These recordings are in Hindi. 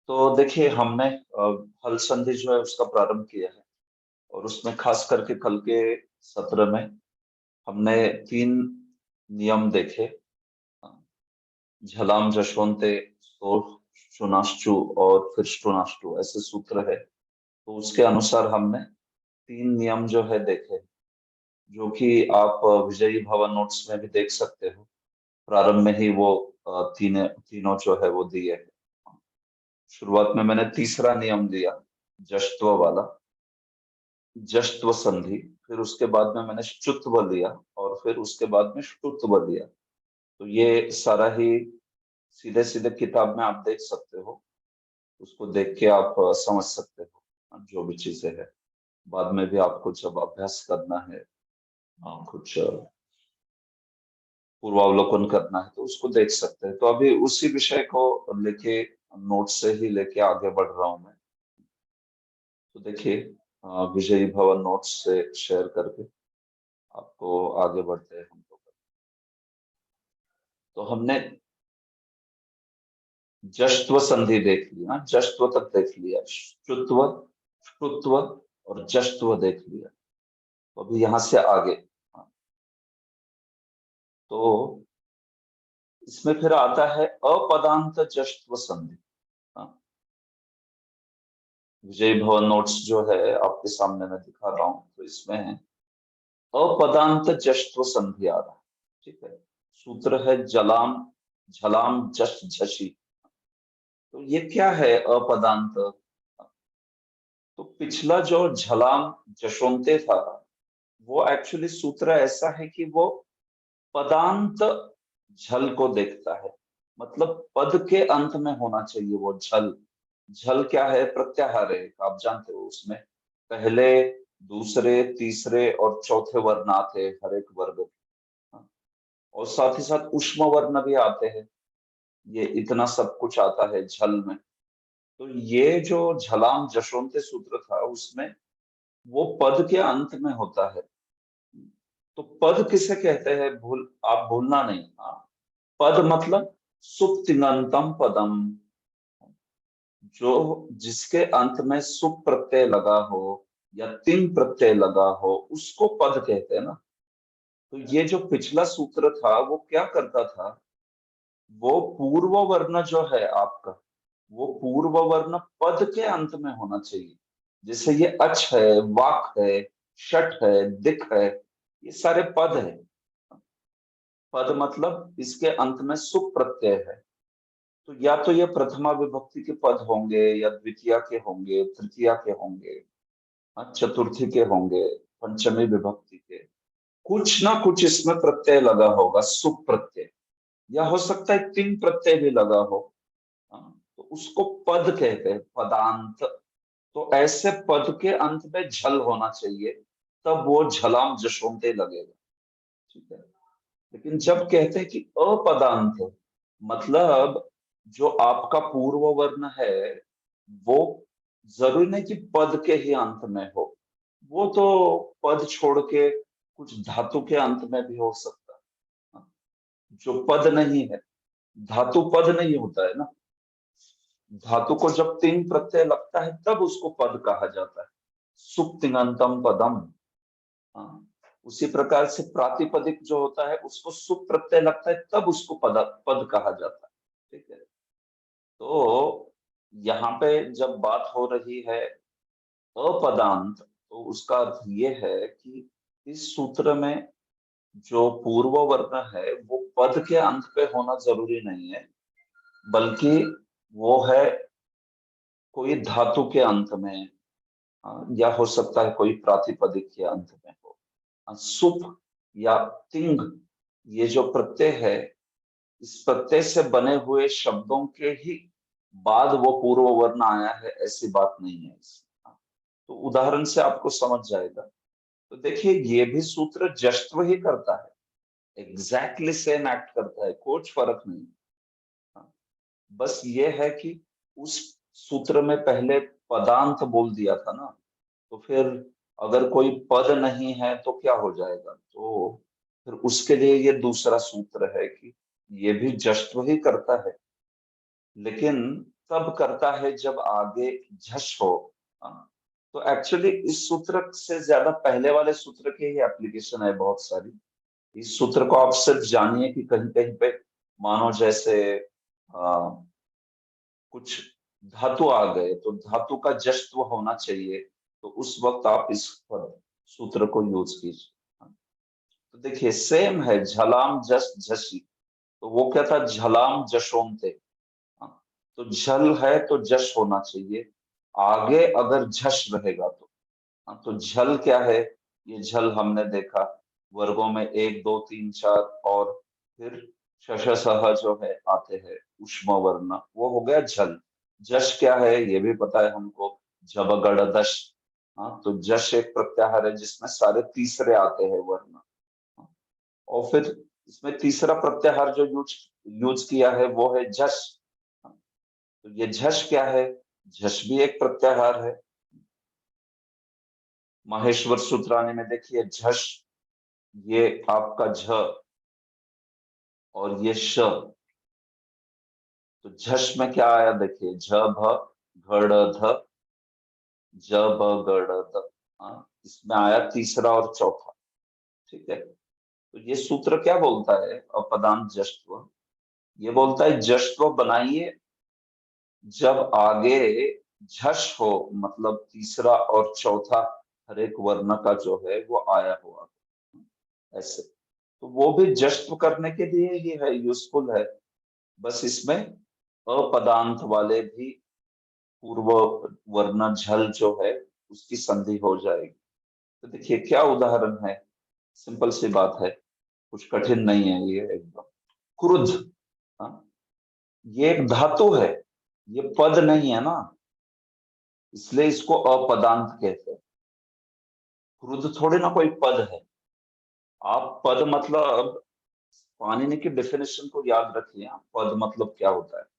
तो देखिए हमने हल संधि जो है उसका प्रारंभ किया है और उसमें खास करके कल के सत्र में हमने 3 नियम देखे। झलाम जशवंते शुनाश्चु और फिर श्रोनाश्चु ऐसे सूत्र है। तो उसके अनुसार हमने 3 नियम जो है देखे, जो कि आप विजयी भवन नोट्स में भी देख सकते हो। प्रारंभ में ही वो तीनों जो है वो दिए है। शुरुआत में मैंने तीसरा नियम दिया, जश्त्व वाला, जश्त्व संधि। फिर उसके बाद में मैंने श्चुत्व लिया और फिर उसके बाद में श्रुत्व लिया। तो ये सारा ही सीधे सीधे किताब में आप देख सकते हो। उसको देख के आप समझ सकते हो जो भी चीजें है। बाद में भी आपको जब अभ्यास करना है, कुछ पूर्वावलोकन करना है, तो उसको देख सकते हैं। तो अभी उसी विषय को लेके नोट से ही लेके आगे बढ़ रहा हूं मैं। तो देखिए, विजयी भवन नोट्स से शेयर करके आपको आगे बढ़ते हैं हम लोग। तो हमने जश्त्व संधि देख लिया, जश्त्व तक देख लिया, श्रुत्व, श्रुत्व और जश्त्व देख लिया। तो अभी यहां से आगे, तो इसमें फिर आता है अपदांत जश्त्व संधि। विजय भवन नोट्स जो है आपके सामने मैं दिखा रहा हूं, तो इसमें अपदांत जश्त्व संधि आ रहा है। ठीक है, सूत्र है जलाम झलाम जश झशी। तो ये क्या है अपदांत? तो पिछला जो झलाम जशोंते था, वो एक्चुअली सूत्र ऐसा है कि वो पदांत झल को देखता है। मतलब पद के अंत में होना चाहिए वो झल। झल क्या है? प्रत्याहार है, आप जानते हो। उसमें पहले, दूसरे, तीसरे और चौथे वर्ण आते हैं हर एक वर्ग में। और साथ ही साथ उष्म वर्ण भी आते हैं। ये इतना सब कुछ आता है झल में। तो ये जो झलाम जशोंते सूत्र था, उसमें वो पद के अंत में होता है। तो पद किसे कहते हैं? आप भूलना नहीं। हाँ, पद मतलब सुप्तिङन्तम पदम। जो जिसके अंत में सुप प्रत्यय लगा हो या तिंग प्रत्यय लगा हो, उसको पद कहते हैं ना। तो ये जो पिछला सूत्र था वो क्या करता था? वो पूर्व वर्ण जो है आपका, वो पूर्व वर्ण पद के अंत में होना चाहिए। जैसे ये अच है, वाक है, शट है, दिक है, ये सारे पद है। पद मतलब इसके अंत में सुप प्रत्यय है। तो या तो ये प्रथमा विभक्ति के पद होंगे, या द्वितीया के होंगे, तृतीया के होंगे, चतुर्थी के होंगे, पंचमी विभक्ति के। कुछ ना कुछ इसमें प्रत्यय लगा होगा, सुप प्रत्यय। या हो सकता है तिंग प्रत्यय भी लगा हो। तो उसको पद कहते हैं, पदांत। तो ऐसे पद के अंत में झल होना चाहिए, तब वो झलाम जशोंते लगेगा। ठीक है। लेकिन जब कहते हैं कि अपदांत, मतलब जो आपका पूर्व वर्ण है, वो जरूरी नहीं कि पद के ही अंत में हो। वो तो पद छोड़ के कुछ धातु के अंत में भी हो सकता है। जो पद नहीं है, धातु पद नहीं होता है ना। धातु को जब तिंग प्रत्यय लगता है तब उसको पद कहा जाता है। सुप्तिङन्तम पदम। हाँ, उसी प्रकार से प्रातिपदिक जो होता है, उसको सुप प्रत्यय लगता है तब उसको पद कहा जाता है। ठीक है। तो यहाँ पे जब बात हो रही है अपदांत, तो उसका अर्थ ये है कि इस सूत्र में जो पूर्व वर्ण है वो पद के अंत पे होना जरूरी नहीं है, बल्कि वो है कोई धातु के अंत में, या हो सकता है कोई प्रातिपदिक के अंत में हो। सुप या तिंग, ये जो प्रत्यय है, इस प्रत्यय से बने हुए शब्दों के ही बाद वो पूर्व वर्ण आया है, ऐसी बात नहीं है इसमें। तो उदाहरण से आपको समझ जाएगा। तो देखिए, ये भी सूत्र जश्त्व ही करता है, एग्जैक्टली सेम एक्ट करता है, कुछ फर्क नहीं। हाँ, बस ये है कि उस सूत्र में पहले पदांत बोल दिया था ना। तो फिर अगर कोई पद नहीं है तो क्या हो जाएगा? तो फिर उसके लिए ये दूसरा सूत्र है कि ये भी जश्त्व ही करता है, लेकिन तब करता है जब आगे झष हो। हाँ, तो एक्चुअली इस सूत्र से ज्यादा पहले वाले सूत्र के ही एप्लीकेशन है बहुत सारी। इस सूत्र को आप सिर्फ जानिए कि कहीं कहीं पे मानो जैसे कुछ धातु आ गए तो धातु का जश्त्व होना चाहिए, तो उस वक्त आप इस पर सूत्र को यूज कीजिए। तो देखिए सेम है, झलाम जस झसी, तो वो क्या था, झलाम जशोमते। हाँ, तो झल है तो जश होना चाहिए, आगे अगर झश रहेगा तो। हाँ, तो झल क्या है, ये झल हमने देखा वर्गों में 1 2 3 4, और फिर शश सह जो है आते हैं उष्म वर्ण, वो हो गया झल। जश क्या है ये भी पता है हमको, झबगड़ दश। हाँ, तो जश एक प्रत्याहार है जिसमें सारे तीसरे आते हैं वर्ण। हाँ, और फिर इसमें तीसरा प्रत्याहार जो यूज यूज किया है वो है झस। हाँ, तो ये झस क्या है, झस भी एक प्रत्याहार है। माहेश्वर सूत्रानी में देखिए झस, ये आपका झ और ये श, तो झस में क्या आया देखिए, झ भ घड़ ध ज ब गड़ द। हाँ, इसमें आया तीसरा और चौथा। ठीक है, तो ये सूत्र क्या बोलता है, अपदान जश्त्व, ये बोलता है जश्त्व बनाइए जब आगे झष हो, मतलब तीसरा और चौथा हर एक वर्ण का जो है वो आया हुआ ऐसे। तो वो भी जश्त्व करने के लिए ही है, यूजफुल है। बस इसमें अपदांत वाले भी पूर्व वर्ण झल जो है उसकी संधि हो जाएगी। तो देखिए क्या उदाहरण है, सिंपल सी बात है, कुछ कठिन नहीं है ये एकदम। क्रुद्ध, हाँ, ये एक धातु है, ये पद नहीं है ना, इसलिए इसको अपदांत कहते हैं। क्रुद्ध थोड़े ना कोई पद है। आप पद मतलब पाणिनि की डेफिनेशन को याद रखिए, आप पद मतलब क्या होता है।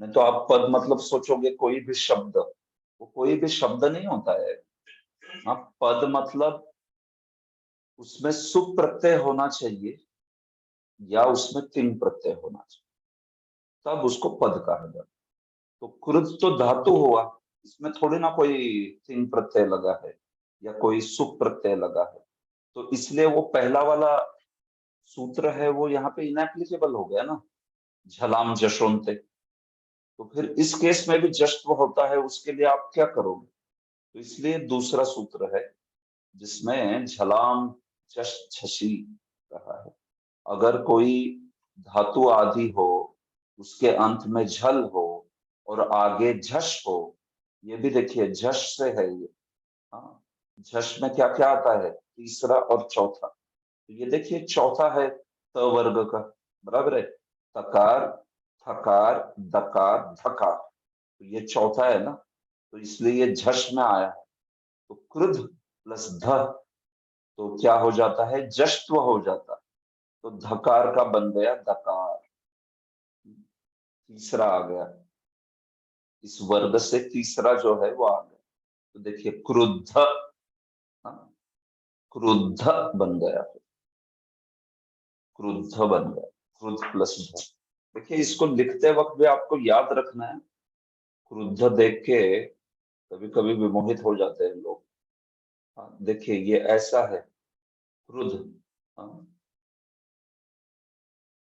नहीं तो आप पद मतलब सोचोगे कोई भी शब्द, वो कोई भी शब्द नहीं होता है। आप पद मतलब उसमें सुप प्रत्यय होना चाहिए या उसमें तिंग प्रत्यय होना चाहिए, तब उसको पद कहा जाता है। तो क्रुद्ध तो धातु हुआ, इसमें थोड़ी ना कोई तिंग प्रत्यय लगा है या कोई सुप प्रत्यय लगा है, तो इसलिए वो पहला वाला सूत्र है वो यहाँ पे इनएप्लीकेबल हो गया ना, झलाम जशोंते। तो फिर इस केस में भी जश्त्व होता है, उसके लिए आप क्या करोगे, तो इसलिए दूसरा सूत्र है जिसमें झलाम जश झसी कहा है। अगर कोई धातु आदि हो, उसके अंत में झल हो और आगे झश हो, ये भी देखिए झश से है ये। हाँ, झश में क्या क्या आता है, तीसरा और चौथा। तो ये देखिए चौथा है त वर्ग का, बराबर है, तकार थकार दकार धकार, तो ये चौथा है ना, तो इसलिए ये झश में आया है। तो क्रुद्ध प्लस ध, तो क्या हो जाता है, जश्त्व हो जाता है, तो धकार का बन गया दकार, तीसरा आ गया, इस वर्ग से तीसरा जो है वो आ गया। तो देखिए क्रुद्ध, हाँ, क्रुद्ध बन गया, क्रुद्ध बन गया, क्रुद्ध प्लस ध। देखिए इसको लिखते वक्त भी आपको याद रखना है, क्रुद्ध देख के कभी कभी विमोहित हो जाते हैं लोग। हाँ, देखिए ये ऐसा है, क्रुद्ध, हाँ,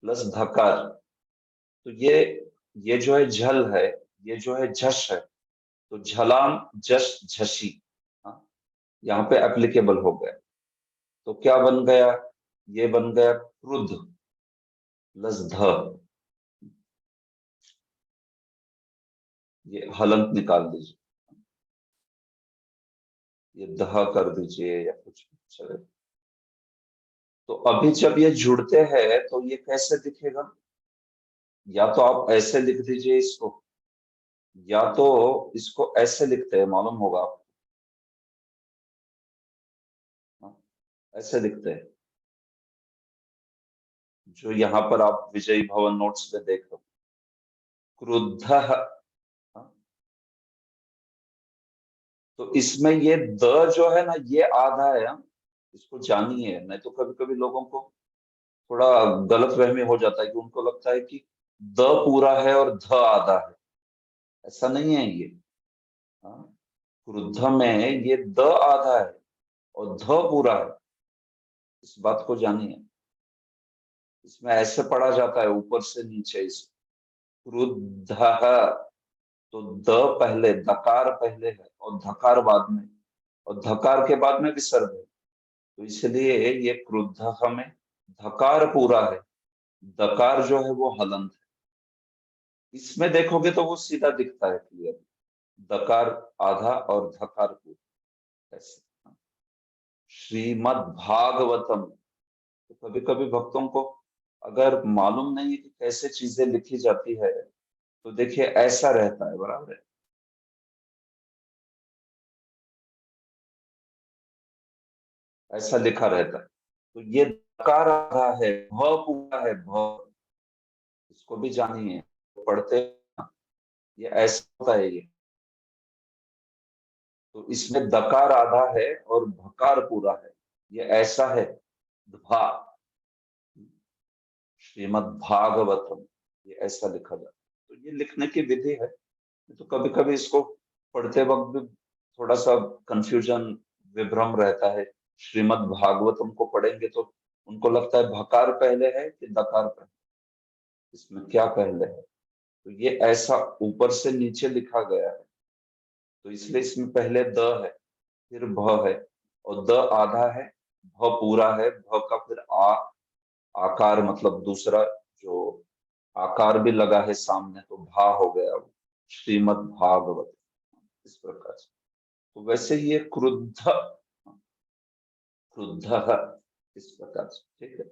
प्लस धकार, तो ये जो है झल है, ये जो है झश है, तो झलाम जश झसी। हाँ, यहाँ पे एप्लीकेबल हो गया, तो क्या बन गया, ये बन गया क्रुद्ध प्लस ध, ये हलंत निकाल दीजिए, ये दह कर दीजिए या कुछ चले। तो अभी जब ये जुड़ते हैं तो ये कैसे दिखेगा, या तो आप ऐसे लिख दीजिए इसको, या तो इसको ऐसे लिखते हैं, मालूम होगा आपको। हाँ, ऐसे लिखते हैं, जो यहाँ पर आप विजयी भवन नोट्स में देख रहे हो, क्रुद्ध। हाँ, तो इसमें ये द जो है ना ये आधा है, हाँ, इसको जानिए, नहीं तो कभी कभी लोगों को थोड़ा गलत फहमी हो जाता है कि उनको लगता है कि द पूरा है और ध आधा है। ऐसा नहीं है ये। हाँ, क्रुद्ध में ये द आधा है और ध पूरा है, इस बात को जानिए। इसमें ऐसे पढ़ा जाता है ऊपर से नीचे, इस क्रुद्ध, तो द पहले, दकार पहले है और धकार बाद में, और धकार के बाद में विसर्ग है, तो इसलिए ये क्रुद्ध में धकार पूरा है, दकार जो है वो हलंत है। इसमें देखोगे तो वो सीधा दिखता है क्लियर, दकार आधा और धकार पूरा, ऐसे। श्रीमद् भागवतम, तो कभी कभी भक्तों को अगर मालूम नहीं है कि कैसे चीजें लिखी जाती है, तो देखिए ऐसा रहता है, बराबर है, ऐसा लिखा रहता है। तो ये दकार आधा है, भ पूरा है, भ, इसको भी जानिए, पढ़ते हैं, ये ऐसा होता है ये। तो इसमें दकार आधा है और भकार पूरा है, ये ऐसा है, भा, श्रीमद् भागवतम, ये ऐसा लिखा जाता है। तो ये लिखने की विधि है। तो कभी कभी इसको पढ़ते वक्त भी थोड़ा सा कंफ्यूजन, विभ्रम रहता है। श्रीमद् भागवतम को पढ़ेंगे तो उनको लगता है भकार पहले है कि दकार पहले, इसमें क्या पहले है। तो ये ऐसा ऊपर से नीचे लिखा गया है, तो इसलिए इसमें पहले द है, फिर भ है, और द आधा है, भ पूरा है, भ का फिर आकार, मतलब दूसरा जो आकार भी लगा है सामने, तो भा हो गया वो, श्रीमद् भागवत, इस प्रकार से। तो वैसे ये क्रुद्ध, क्रुद्ध इस प्रकार से, ठीक है।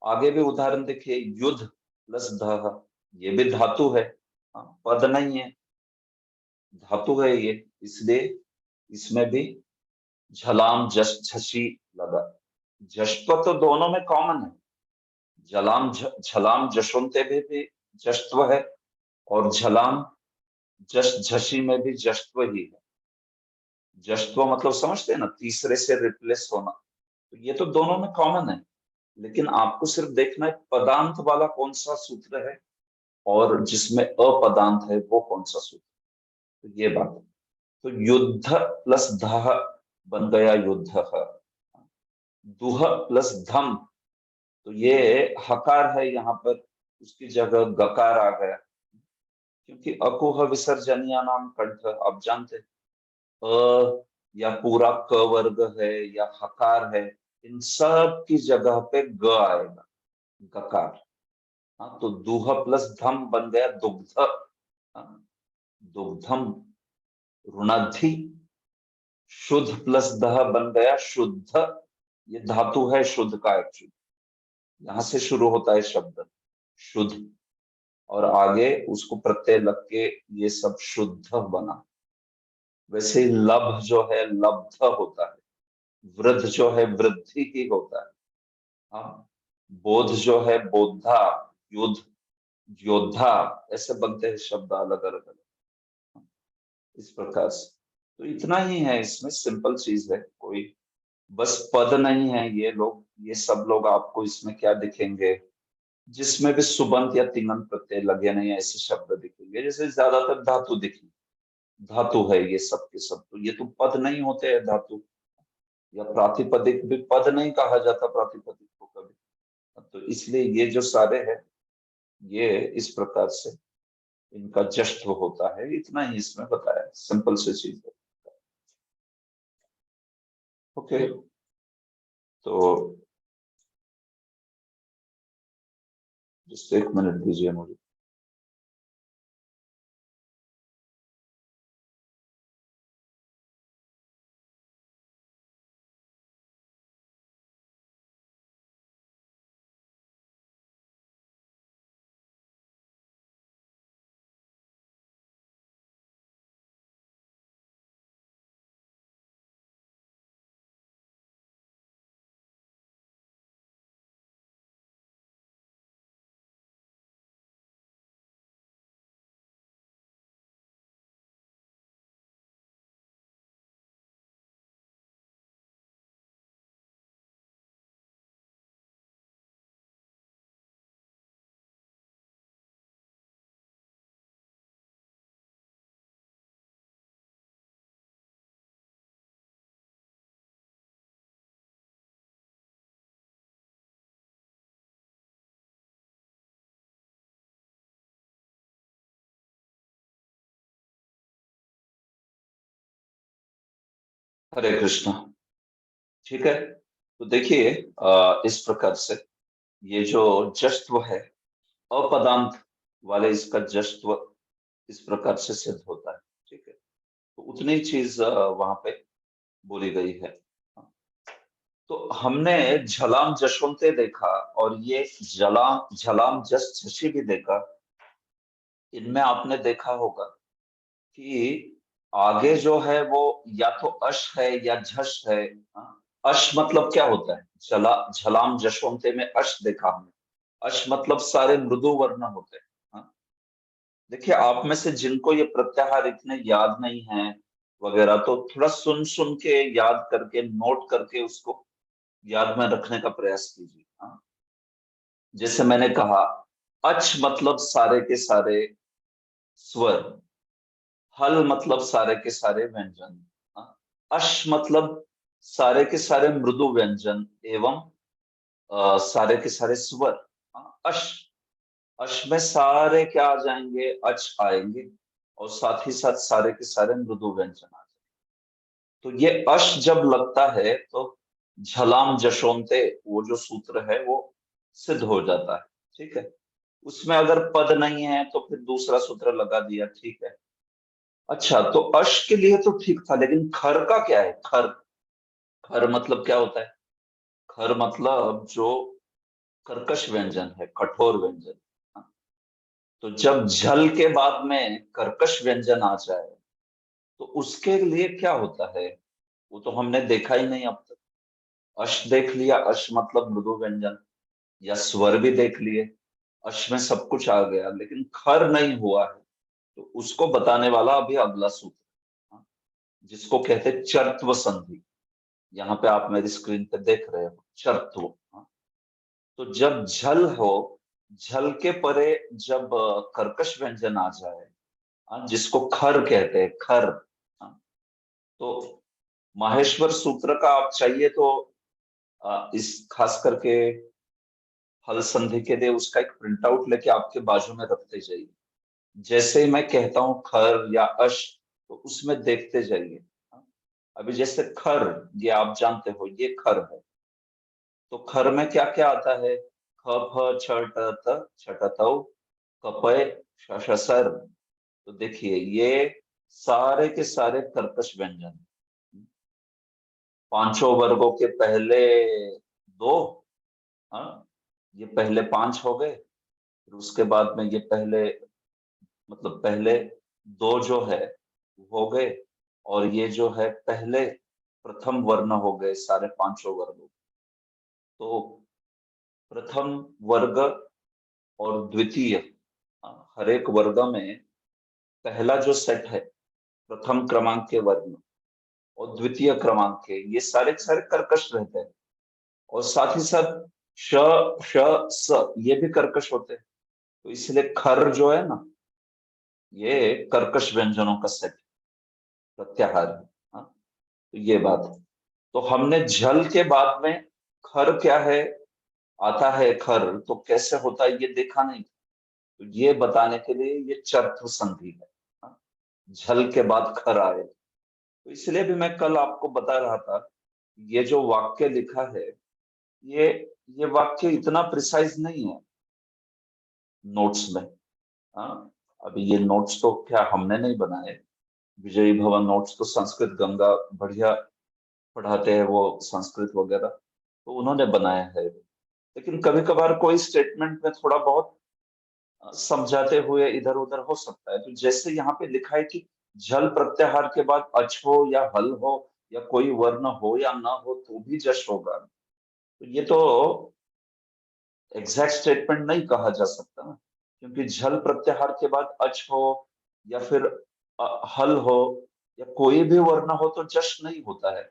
आगे भी उदाहरण देखिए, युद्ध प्लस ध, ये भी धातु है, हाँ, पद नहीं है, धातु है ये, इसलिए इसमें भी झलाम जश झसी लगा। जश्व तो दोनों में कॉमन है, झलाम जशोंते में भी जश्व है, और झलाम जश झसी में भी जश्व ही है। जश्व मतलब समझते हैं ना, तीसरे से रिप्लेस होना, तो ये तो दोनों में कॉमन है। लेकिन आपको सिर्फ देखना है पदांत वाला कौन सा सूत्र है, और जिसमें अपदांत है वो कौन सा सूत्र, तो ये बात है। तो युद्ध प्लस ध बन गया युद्ध, दुह प्लस धम, तो ये हकार है यहाँ पर, उसकी जगह गकार आ गया, क्योंकि अकुह विसर्जनीय नाम कंठ, आप जानते हैं, अ या पूरा क वर्ग है या हकार है, इन सब की जगह पे ग आएगा, गकार। हाँ, तो दुह प्लस धम बन गया दुग्ध, हाँ, दुग्धम, ऋणाधि, शुद्ध प्लस दह बन गया शुद्ध, ये धातु है शुद्ध का एक्चुअली, यहां से शुरू होता है शब्द शुद्ध, और आगे उसको प्रत्यय लग के ये सब शुद्ध बना। वैसे ही लभ जो है लब्ध होता है, वृद्ध जो है वृद्धि ही होता है। हाँ, बोध जो है बोधा, युद्ध, योद्धा, ऐसे बनते हैं शब्द अलग अलग, इस प्रकार से। तो इतना ही है, इसमें सिंपल चीज है कोई, बस पद नहीं है ये लोग, ये सब लोग आपको इसमें क्या दिखेंगे, जिसमें भी सुबंत या तिङंत प्रत्यय लगे नहीं ऐसे शब्द दिखेंगे, जैसे ज्यादातर धातु दिखेंगे, धातु है ये सब के सब, तो ये तो पद नहीं होते हैं धातु, या प्रातिपदिक भी पद नहीं कहा जाता प्रातिपदिक को कभी। तो इसलिए ये जो सारे हैं, ये इस प्रकार से इनका जश्न होता है, इतना ही इसमें बताया, सिंपल सी चीज है। ओके, तो जस्ट एक मिनट दीजिए मुझे। हरे कृष्णा। ठीक है, तो देखिए इस प्रकार से ये जो जश्त्व है, अपदांत वाले इसका जश्त्व इस प्रकार से सिद्ध होता है। ठीक है, तो उतनी चीज वहां पे बोली गई है। तो हमने झलाम जशवंते देखा, और ये झलाम झलाम जस शशि भी देखा। इनमें आपने देखा होगा कि आगे जो है वो या तो अश है या झश है। हाँ? अश मतलब क्या होता है? झलाम जशवंते में अश देखा हमने। अश मतलब सारे मृदु वर्ण होते हैं। हाँ? देखिए, आप में से जिनको ये प्रत्याहार इतने याद नहीं है वगैरह, तो थोड़ा सुन सुन के याद करके नोट करके उसको याद में रखने का प्रयास कीजिए। हाँ? जैसे मैंने कहा, अच मतलब सारे के सारे स्वर, हल मतलब सारे के सारे व्यंजन, हाँ? अश मतलब सारे के सारे मृदु व्यंजन एवं सारे के सारे स्वर। हाँ? अश, अश में सारे क्या आ जाएंगे? अच आएंगे, और साथ ही साथ सारे के सारे मृदु व्यंजन आ जाएंगे। तो ये अश जब लगता है तो झलाम जशोंते वो जो सूत्र है वो सिद्ध हो जाता है। ठीक है, उसमें अगर पद नहीं है तो फिर दूसरा सूत्र लगा दिया, ठीक है। अच्छा, तो अश के लिए तो ठीक था, लेकिन खर का क्या है? खर, खर मतलब क्या होता है? खर मतलब जो कर्कश व्यंजन है, कठोर व्यंजन। हाँ? तो जब झल के बाद में कर्कश व्यंजन आ जाए तो उसके लिए क्या होता है? वो तो हमने देखा ही नहीं अब तक। अश देख लिया, अश मतलब मृदु व्यंजन, या स्वर भी देख लिए, अश में सब कुछ आ गया, लेकिन खर नहीं हुआ है। तो उसको बताने वाला अभी अगला सूत्र है, हाँ? जिसको कहते हैं चर्त्व संधि। यहाँ पे आप मेरी स्क्रीन पे देख रहे हो चर्त्व। हाँ? तो जब झल हो, झल के परे जब कर्कश व्यंजन आ जाए, हाँ, जिसको खर कहते हैं, खर। हाँ? तो माहेश्वर सूत्र का आप चाहिए तो इस खास करके हल संधि के लिए उसका एक प्रिंट आउट लेके आपके बाजू में रखते जाइए। जैसे ही मैं कहता हूं खर या अश, तो उसमें देखते जाइए। हाँ? अभी जैसे खर, ये आप जानते हो ये खर है। तो खर में क्या क्या आता है? ख फ छ ट त छ ट तौ, कपय शशसर। तो देखिए ये सारे के सारे कर्कश व्यंजन, पांचों वर्गों के पहले दो। हाँ, ये पहले पांच हो गए, फिर उसके बाद में ये पहले, मतलब पहले दो जो है वो हो गए, और ये जो है पहले प्रथम वर्ण हो गए सारे पांचों वर्गों। तो प्रथम वर्ग और द्वितीय, हर एक वर्ग में पहला जो सेट है प्रथम क्रमांक के वर्ण और द्वितीय क्रमांक के, ये सारे के सारे कर्कश रहते हैं। और साथ ही साथ श, श, स ये भी कर्कश होते हैं। तो इसलिए खर जो है ना, ये कर्कश व्यंजनों का सेट, प्रत्याहार है। हाँ? तो ये बात है। तो हमने झल के बाद में खर क्या है, आता है खर तो कैसे होता है ये देखा नहीं। तो ये बताने के लिए ये चर्थ संधि है। हाँ? झल के बाद खर आए। तो इसलिए भी मैं कल आपको बता रहा था, ये जो वाक्य लिखा है, ये ये वाक्य इतना प्रिसाइज नहीं है नोट्स में। हाँ? अभी ये नोट्स तो क्या हमने नहीं बनाए, विजयी भवन नोट्स तो संस्कृत गंगा बढ़िया पढ़ाते हैं वो, संस्कृत वगैरह तो उन्होंने बनाया है। लेकिन कभी कभार कोई स्टेटमेंट में थोड़ा बहुत समझाते हुए इधर उधर हो सकता है। तो जैसे यहाँ पे लिखा है कि जल प्रत्याहार के बाद अच हो या हल हो या कोई वर्ण हो या ना हो तो भी जश होगा, तो ये तो एग्जैक्ट स्टेटमेंट नहीं कहा जा सकता ना। क्योंकि झल प्रत्याहार के बाद अच हो या फिर हल हो या कोई भी वर्ण हो तो जश नहीं होता है।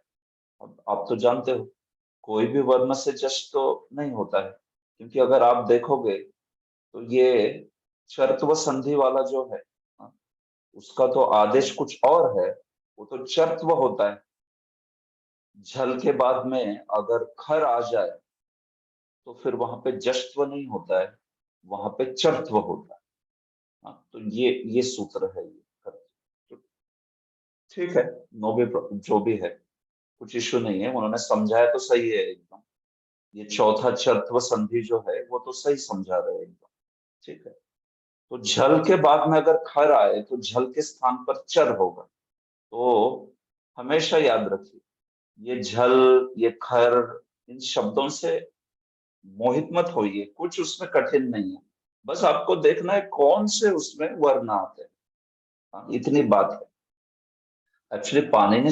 अब आप तो जानते हो कोई भी वर्ण से जश तो नहीं होता है। क्योंकि अगर आप देखोगे तो ये चर्त्व संधि वाला जो है, हाँ, उसका तो आदेश कुछ और है। वो तो चर्त्व होता है। झल के बाद में अगर खर आ जाए तो फिर वहां पे जश्त्व नहीं होता है, वहां पे चर्त्व होता है। हाँ, तो ये सूत्र है ये। तो ठीक है, नो भी जो भी है। कुछ इश्यू नहीं है, उन्होंने समझाया तो सही है एकदम। ये चौथा चत्व संधि जो है वो तो सही समझा रहे हैं एकदम। ठीक है, तो झल के बाद में अगर खर आए तो झल के स्थान पर चर होगा। तो हमेशा याद रखिए, ये झल, ये खर, इन शब्दों से मोहित मत होइए, कुछ उसमें कठिन नहीं है। बस आपको देखना है कौन से उसमें वर्ण आते हैं। हाँ, इतनी बात है। एक्चुअली पाणिनि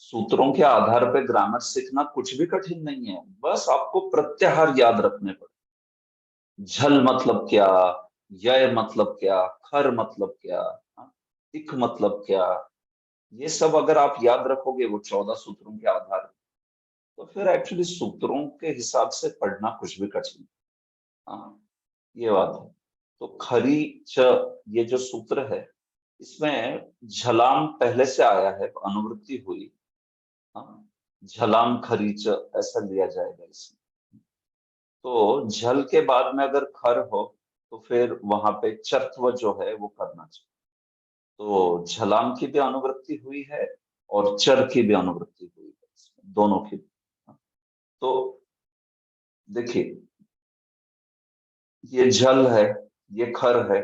सूत्रों के आधार पे ग्रामर सीखना कुछ भी कठिन नहीं है, बस आपको प्रत्याहार याद रखने पड़े। झल मतलब क्या, यय मतलब क्या, खर मतलब क्या, हाँ, इक मतलब क्या, ये सब अगर आप याद रखोगे वो 14 सूत्रों के आधार पे, तो फिर एक्चुअली सूत्रों के हिसाब से पढ़ना कुछ भी कठिन नहीं। हाँ, ये बात है। तो खरी च, ये जो सूत्र है, इसमें झलाम पहले से आया है, अनुवृत्ति हुई। हाँ, झलाम खरी च ऐसा लिया जाएगा इसमें। तो झल के बाद में अगर खर हो तो फिर वहां पे चत्व जो है वो करना चाहिए। तो झलाम की भी अनुवृत्ति हुई है और चर की भी अनुवृत्ति हुई है इसमें, दोनों की। तो देखिए, ये झल है, ये खर है,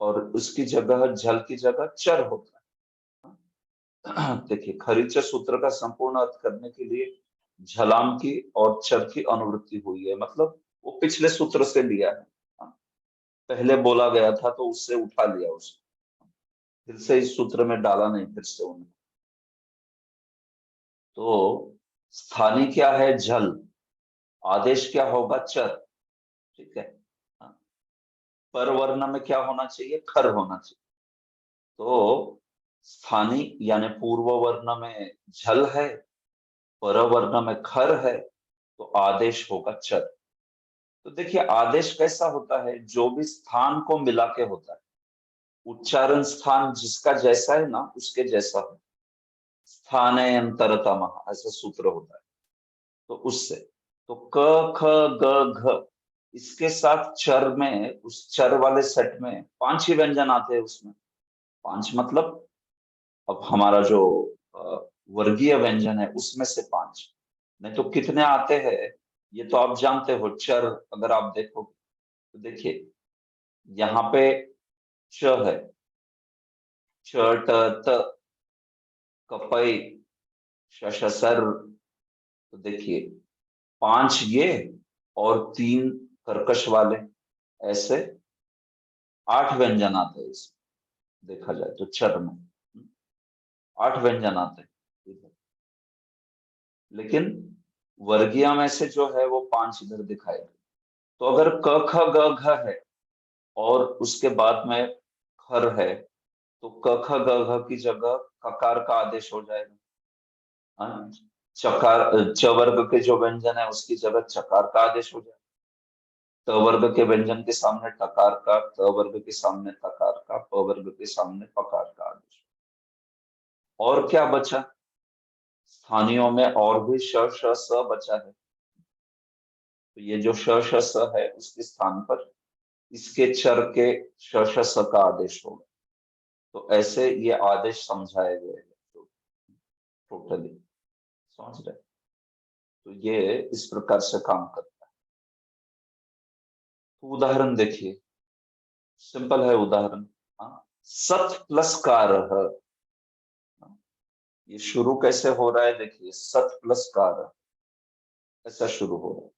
और उसकी जगह, झल की जगह चर होता है। देखिए, खरीच सूत्र का संपूर्ण अर्थ करने के लिए झलाम की और चर की अनुवृत्ति हुई है, मतलब वो पिछले सूत्र से लिया है। पहले बोला गया था तो उससे उठा लिया उसको, फिर से इस सूत्र में डाला नहीं फिर से उन्हें। तो स्थानीय क्या है, झल, आदेश क्या होगा, चर। ठीक है, हाँ, पर वर्ण में क्या होना चाहिए, खर होना चाहिए। तो स्थानीय यानी पूर्व वर्ण में झल है, पर वर्ण में खर है, तो आदेश होगा चर। तो देखिए, आदेश कैसा होता है, जो भी स्थान को मिला के होता है। उच्चारण स्थान जिसका जैसा है ना, उसके जैसा हो। स्थाने अंतरतम, ऐसा सूत्र होता है। तो उससे, तो क ख ग घ, इसके साथ चर में, उस चर वाले सेट में 5 ही व्यंजन आते हैं उसमें। 5 मतलब, अब हमारा जो वर्गीय व्यंजन है उसमें से 5, नहीं तो कितने आते हैं ये तो आप जानते हो। चर अगर आप देखो तो देखिए, यहाँ पे च है, च ट त, कपई, शशसर। तो देखिए, 5 ये और 3 कर्कश वाले, ऐसे 8 व्यंजन आते हैं इसमें। देखा जाए तो चर में 8 व्यंजन आते हैं, लेकिन वर्गीय में से जो है वो 5 इधर दिखाए गए। तो अगर क ख ग घ है और उसके बाद में खर है, तो क ख ग घ की जगह ककार का आदेश हो जाएगा। हाँ? चकार, च वर्ग के जो व्यंजन है उसकी जगह चकार का आदेश हो जाएगा। त वर्ग के व्यंजन के सामने टकार का, त वर्ग के सामने तकार का, प वर्ग के सामने पकार का आदेश। और क्या बचा, स्थानियों में और भी श श स बचा है। तो ये जो श श स है उसके स्थान पर इसके चर के श श स का आदेश होगा। तो ऐसे ये आदेश समझाए गए हैं तो टोटली, समझ रहे। तो ये इस प्रकार से काम करता है। तो उदाहरण देखिए, सिंपल है उदाहरण। हाँ, सत प्लस कारः। ये शुरू कैसे हो रहा है, देखिए, सत प्लस कारः ऐसा शुरू हो रहा है।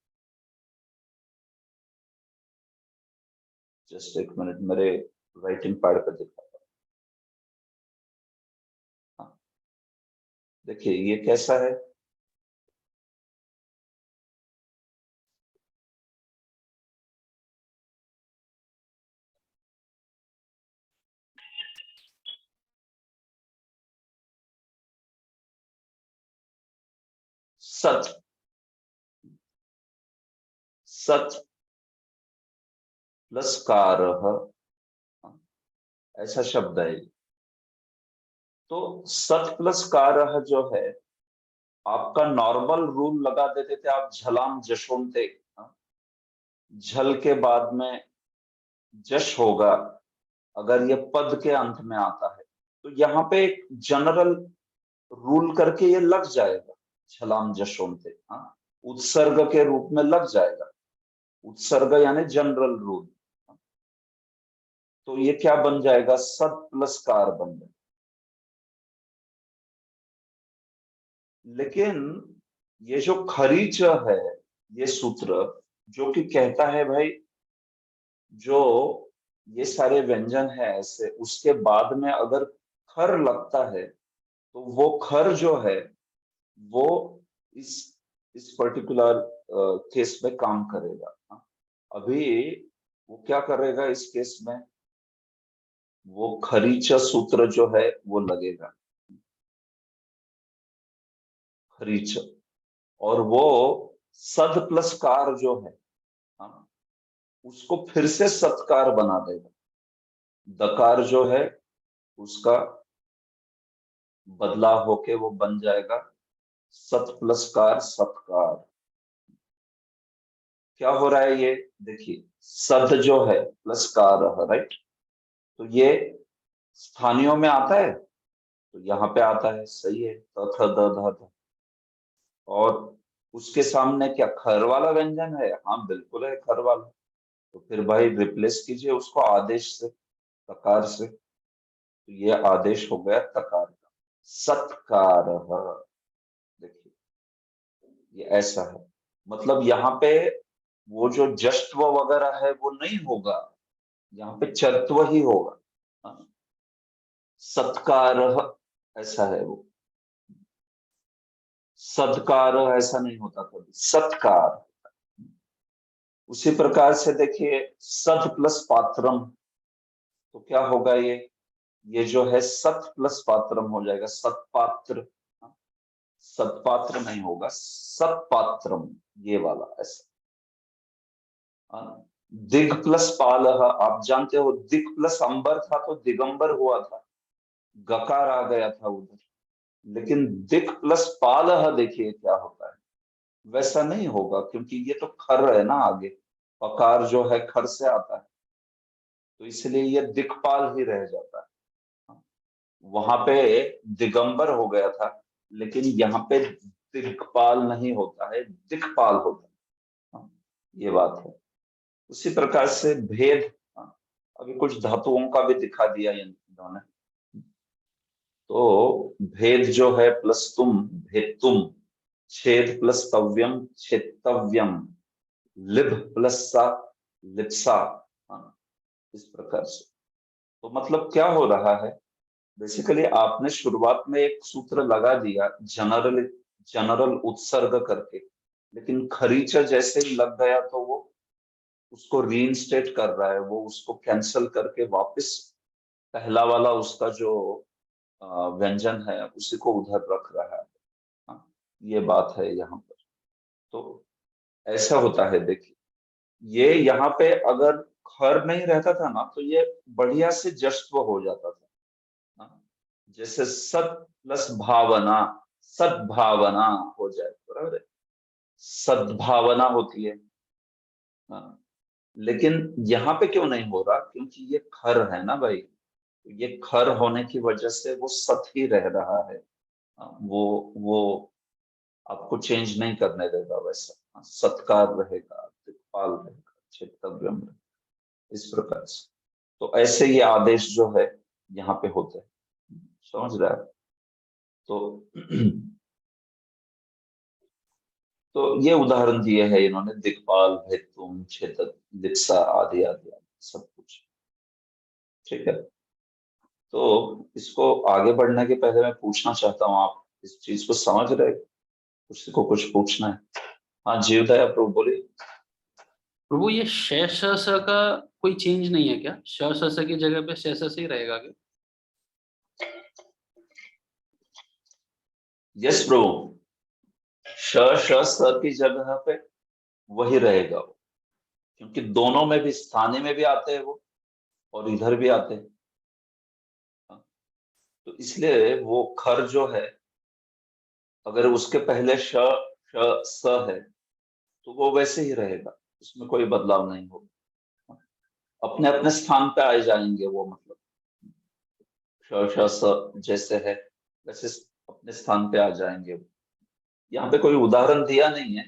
जस्ट एक मिनट, मेरे राइटिंग पैड पे दिखा। हाँ, देखिए ये कैसा है, सत, सत प्लस कारः, ऐसा शब्द है। तो सत प्लस कारः जो है, आपका नॉर्मल रूल लगा देते थे आप, झलाम जशोंते। झल के बाद में जश होगा अगर ये पद के अंत में आता है। तो यहाँ पे एक जनरल रूल करके ये लग जाएगा, झलाम जशोंते, हाँ, उत्सर्ग के रूप में लग जाएगा। उत्सर्ग यानी जनरल रूल। तो ये क्या बन जाएगा, सद प्लस कार बन जाएगा। लेकिन ये जो खरीच है, ये सूत्र जो कि कहता है भाई, जो ये सारे व्यंजन है ऐसे, उसके बाद में अगर खर लगता है तो वो खर जो है वो इस इस पर्टिकुलर केस में काम करेगा। अभी वो क्या करेगा इस केस में, वो खरीच सूत्र जो है वो लगेगा, खरीच, और वो सद प्लस कार जो है, हाँ, उसको फिर से सत्कार बना देगा। दकार जो है उसका बदलाव होके वो बन जाएगा सत प्लस कार सत्कार। क्या हो रहा है ये देखिए, सद जो है प्लस कार, राइट, तो ये स्थानियों में आता है, तो यहाँ पे आता है, सही है, त थ द ध ध। और उसके सामने क्या खर वाला व्यंजन है, हाँ बिल्कुल है खर वाला, तो फिर भाई रिप्लेस कीजिए उसको आदेश से, तकार से, तो ये आदेश हो गया तकार का, सत्कार। देखिए ये ऐसा है, मतलब यहाँ पे वो जो जश्व वगैरह है वो नहीं होगा, यहाँ पे चरत्व ही होगा। हाँ, सत्कार ऐसा है वो, सत्कार ऐसा नहीं होता कभी, सत्कार। उसी प्रकार से देखिए सत प्लस पात्रम, तो क्या होगा ये जो है सत प्लस पात्रम हो जाएगा, सत्पात्र। सत्पात्र नहीं होगा, सत्पात्रम, ये वाला ऐसा। हाँ, दिग प्लस पाल, आप जानते हो दिग प्लस अंबर था तो दिगंबर हुआ था, गकार आ गया था उधर। लेकिन दिक प्लस पाल देखिए क्या होता है, वैसा नहीं होगा, क्योंकि ये तो खर है ना आगे, पकार जो है खर से आता है, तो इसलिए ये दिक्पाल ही रह जाता है। वहां पे दिगंबर हो गया था, लेकिन यहाँ पे दिक्पाल नहीं होता है, दिक्पाल होता है। हाँ, ये बात है। उसी प्रकार से भेद, हाँ, अभी कुछ धातुओं का भी दिखा दिया इन्होंने। तो भेद जो है प्लस तुम, भेद तुम, छेद प्लस तव्यम, छेदतव्यम, लिभ प्लस सा, लिप्सा। हाँ, इस प्रकार से। तो मतलब क्या हो रहा है, बेसिकली आपने शुरुआत में एक सूत्र लगा दिया जनरल, जनरल उत्सर्ग करके, लेकिन खरीचा जैसे ही लग गया तो वो उसको रीइंस्टेट कर रहा है, वो उसको कैंसल करके वापस पहला वाला उसका जो व्यंजन है उसी को उधर रख रहा है। हाँ, ये बात है यहाँ पर। तो ऐसा होता है देखिए, ये यहाँ पे अगर खर नहीं रहता था ना तो ये बढ़िया से जश्व हो जाता था। हाँ, जैसे सत प्लस भावना, सद्भावना हो जाए, बराबर है, सद्भावना होती है। हाँ, लेकिन यहाँ पे क्यों नहीं हो रहा, क्योंकि ये खर है ना भाई, ये खर होने की वजह से वो सत ही रह रहा है। हाँ, वो आपको चेंज नहीं करने देगा वैसा। हाँ, सत्कार रहेगा, दिक्पाल रहेगा, चित्तव्यम रहेगा, इस प्रकार से। तो ऐसे ये आदेश जो है यहाँ पे होते हैं, समझ रहा है। तो तो ये उदाहरण दिए हैं इन्होंने, दिक्पाल, भेतुम, छेदक, लिप्सा आदि आदि आदि सब कुछ। ठीक है, तो इसको आगे बढ़ने के पहले मैं पूछना चाहता हूँ, आप इस चीज को समझ रहे, किसी को कुछ पूछना है? हाँ जीवदया प्रभु बोलिए। प्रभु ये शेष स का कोई चेंज नहीं है क्या? श स की जगह पे शेष स ही रहेगा क्या? यस प्रभु, श श स की जगह पे वही रहेगा वो, क्योंकि दोनों में भी, स्थानीय में भी आते हैं वो और इधर भी आते हैं। हाँ, तो इसलिए वो खर जो है, अगर उसके पहले श श स है तो वो वैसे ही रहेगा, उसमें कोई बदलाव नहीं होगा, अपने अपने स्थान पे आए जाएंगे वो, मतलब श श स जैसे है वैसे अपने स्थान पे आ जाएंगे। यहाँ पे कोई उदाहरण दिया नहीं है।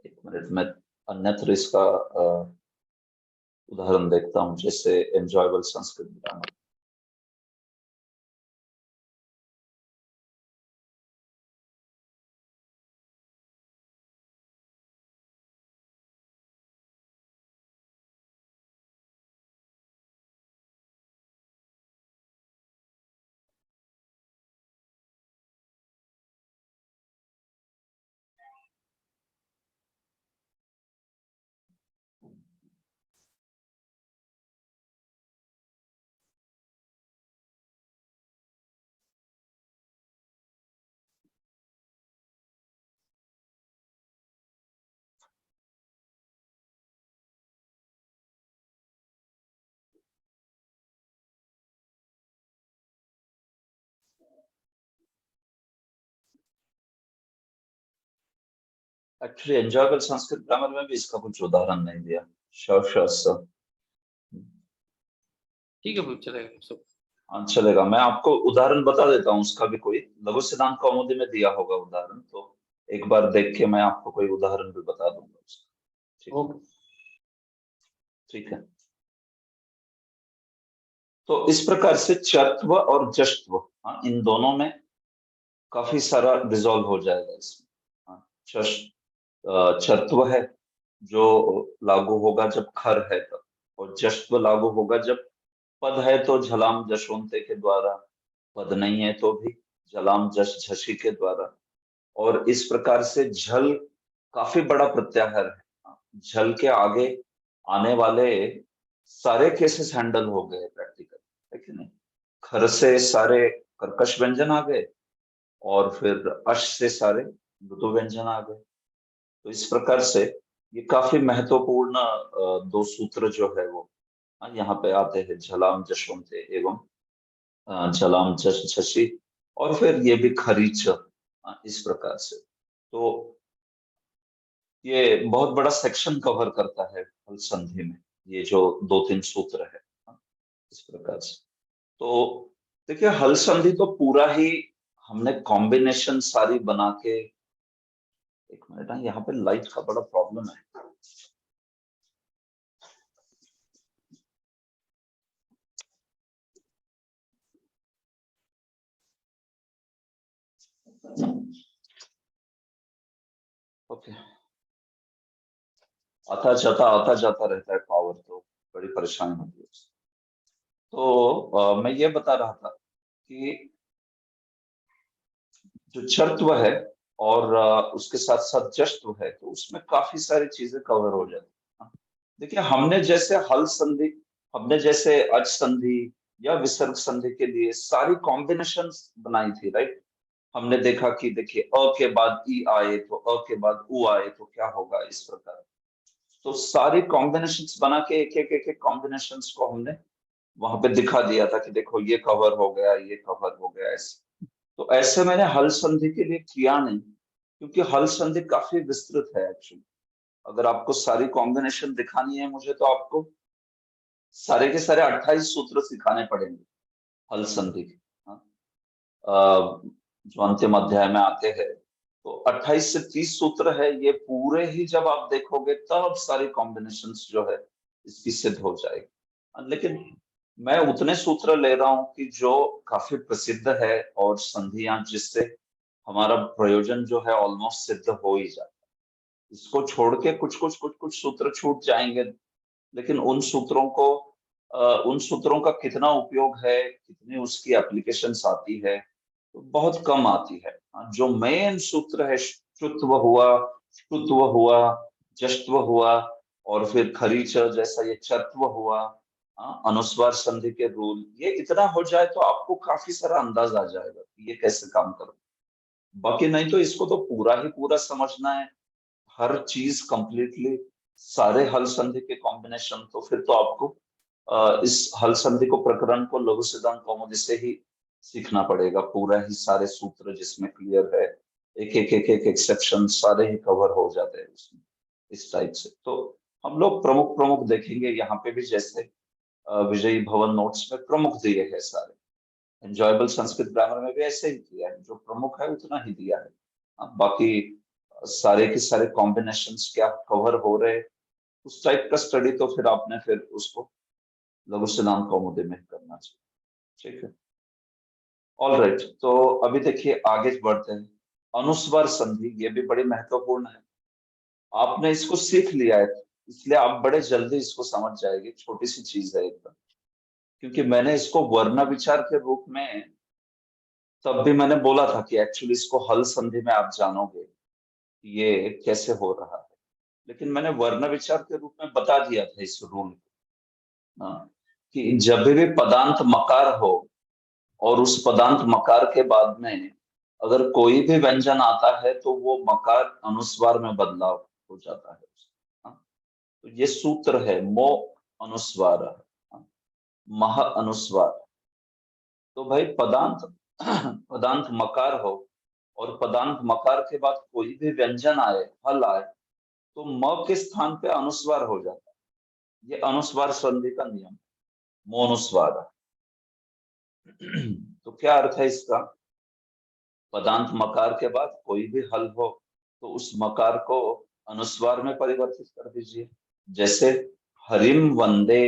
एक मिनट में अन्यत्र इसका उदाहरण देखता हूँ, जैसे enjoyable Sanskrit grammar. Actually enjoyable Sanskrit grammar में भी इसका कुछ उदाहरण नहीं दिया। श श स। ठीक है, चलेगा सब। हाँ चलेगा, मैं आपको उदाहरण बता देता हूँ उसका भी। कोई लघु सिद्धांत कौमुदी में दिया होगा उदाहरण, तो एक बार देख के मैं आपको कोई उदाहरण भी बता दूंगा उसका। ठीक है, ओके। ठीक है। तो इस प्रकार से चत्व और जश्त्व, हाँ, इन दोनों में काफी सारा डिजोल्व हो जाएगा इसमें। हाँ, चत्व है जो लागू होगा जब खर है तब, और जश्त्व लागू होगा जब पद है तो झलाम जशोंते के द्वारा, पद नहीं है तो भी झलाम जश झसी के द्वारा। और इस प्रकार से झल काफी बड़ा प्रत्याहार है। झल के आगे आने वाले सारे केसेस हैंडल हो गए प्रैक्टिकल, है कि नहीं। खर से सारे कर्कश व्यंजन आ गए, और फिर अश से सारे मृदु व्यंजन आ गए। तो इस प्रकार से ये काफी महत्वपूर्ण दो सूत्र जो है वो यहाँ पे आते हैं, झलाम जशोंते एवं झलाम जश झसी। और फिर ये भी खरीच, इस प्रकार से। तो ये बहुत बड़ा सेक्शन कवर करता है हल संधि में, ये जो दो तीन सूत्र है, इस प्रकार से। तो देखिए, हल संधि तो पूरा ही हमने कॉम्बिनेशन सारी बना के। एक मिनट, यहाँ पे लाइट का बड़ा प्रॉब्लम है। ओके, आता जाता रहता है पावर, तो बड़ी परेशानी होती है उससे। तो मैं ये बता रहा था कि जो चर्त्व है और उसके साथ साथ जश्त्व है, तो उसमें काफी सारी चीजें कवर हो जाती हैं। देखिए, हमने जैसे अज संधि या विसर्ग संधि के लिए सारी कॉम्बिनेशंस बनाई थी, राइट। हमने देखा कि देखिए, अ के बाद ई आए तो अ के बाद उ आए तो क्या होगा, इस प्रकार। तो सारी कॉम्बिनेशंस बना के एक एक कॉम्बिनेशंस को हमने वहां पे दिखा दिया था कि देखो ये कवर हो गया, ये कवर हो गया, ऐसे। तो ऐसे मैंने हल संधि के लिए किया नहीं, क्योंकि हल संधि काफी विस्तृत है एक्चुअली। अगर आपको सारी कॉम्बिनेशन दिखानी है मुझे, तो आपको सारे के सारे 28 सूत्र सिखाने पड़ेंगे हल संधि के। हाँ, जो अंतिम अध्याय में आते हैं, तो 28 से 30 सूत्र है ये पूरे ही। जब आप देखोगे तब सारी कॉम्बिनेशंस जो है इसकी सिद्ध हो जाएगी। लेकिन मैं उतने सूत्र ले रहा हूं कि जो काफी प्रसिद्ध है, और संधियां जिससे हमारा प्रयोजन जो है ऑलमोस्ट सिद्ध हो ही जाता है। इसको छोड़ के कुछ सूत्र छूट जाएंगे, लेकिन उन सूत्रों का कितना उपयोग है, कितनी उसकी एप्लीकेशंस आती है, तो बहुत कम आती है। जो मेन सूत्र है, श्रुत्व हुआ, श्रुत्व हुआ, जश्त्व हुआ, और फिर खरीच जैसा ये चत्व हुआ, अनुस्वार संधि के रूल, ये इतना हो जाए तो आपको काफी सारा अंदाज आ जाएगा कि ये कैसे काम कर। बाकी नहीं तो इसको तो पूरा ही पूरा समझना है, हर चीज कंप्लीटली, सारे हल संधि के कॉम्बिनेशन। तो फिर तो आपको इस हल संधि को, प्रकरण को लघु सिद्धांत कौमुदी से ही सीखना पड़ेगा, पूरा ही सारे सूत्र जिसमें क्लियर है, एक एक एक्सेप्शन सारे ही कवर हो जाते हैं उसमें, इस टाइप से। तो हम लोग प्रमुख प्रमुख देखेंगे यहाँ पे भी, जैसे विजयी भवन नोट्स में प्रमुख दिए हैं सारे। एंजॉयबल संस्कृत ग्रामर में भी ऐसे ही किया है, जो प्रमुख है उतना ही दिया है। बाकी सारे के सारे कॉम्बिनेशंस क्या कवर हो रहे, उस टाइप का स्टडी तो फिर आपने फिर उसको लघु सिद्धांत कौमुदी में करना चाहिए। ठीक है, ऑल राइट। तो अभी देखिए आगे बढ़ते हैं। अनुस्वार संधि, ये भी बड़ी महत्वपूर्ण है। आपने इसको सीख लिया है, इसलिए आप बड़े जल्दी इसको समझ जाएंगे। छोटी सी चीज है एकदम, क्योंकि मैंने इसको वर्ण विचार के रूप में तब भी मैंने बोला था कि एक्चुअली इसको हल संधि में आप जानोगे कि ये कैसे हो रहा है, लेकिन मैंने वर्ण विचार के रूप में बता दिया था इस रूल को। कि जब भी पदांत मकार हो और उस पदांत मकार के बाद में अगर कोई भी व्यंजन आता है तो वो मकार अनुस्वार में बदलाव हो जाता है। हाँ, तो ये सूत्र है मो अनुस्वार, मह अनुस्वार। तो भाई पदांत पदांत मकार हो और पदांत मकार के बाद कोई भी व्यंजन आए, हल आए, तो म के स्थान पे अनुस्वार हो जाता है। ये अनुस्वार संधि का नियम, मोनुस्वार। तो क्या अर्थ है इसका? पदांत मकार के बाद कोई भी हल हो तो उस मकार को अनुस्वार में परिवर्तित कर दीजिए। जैसे हरिम वंदे,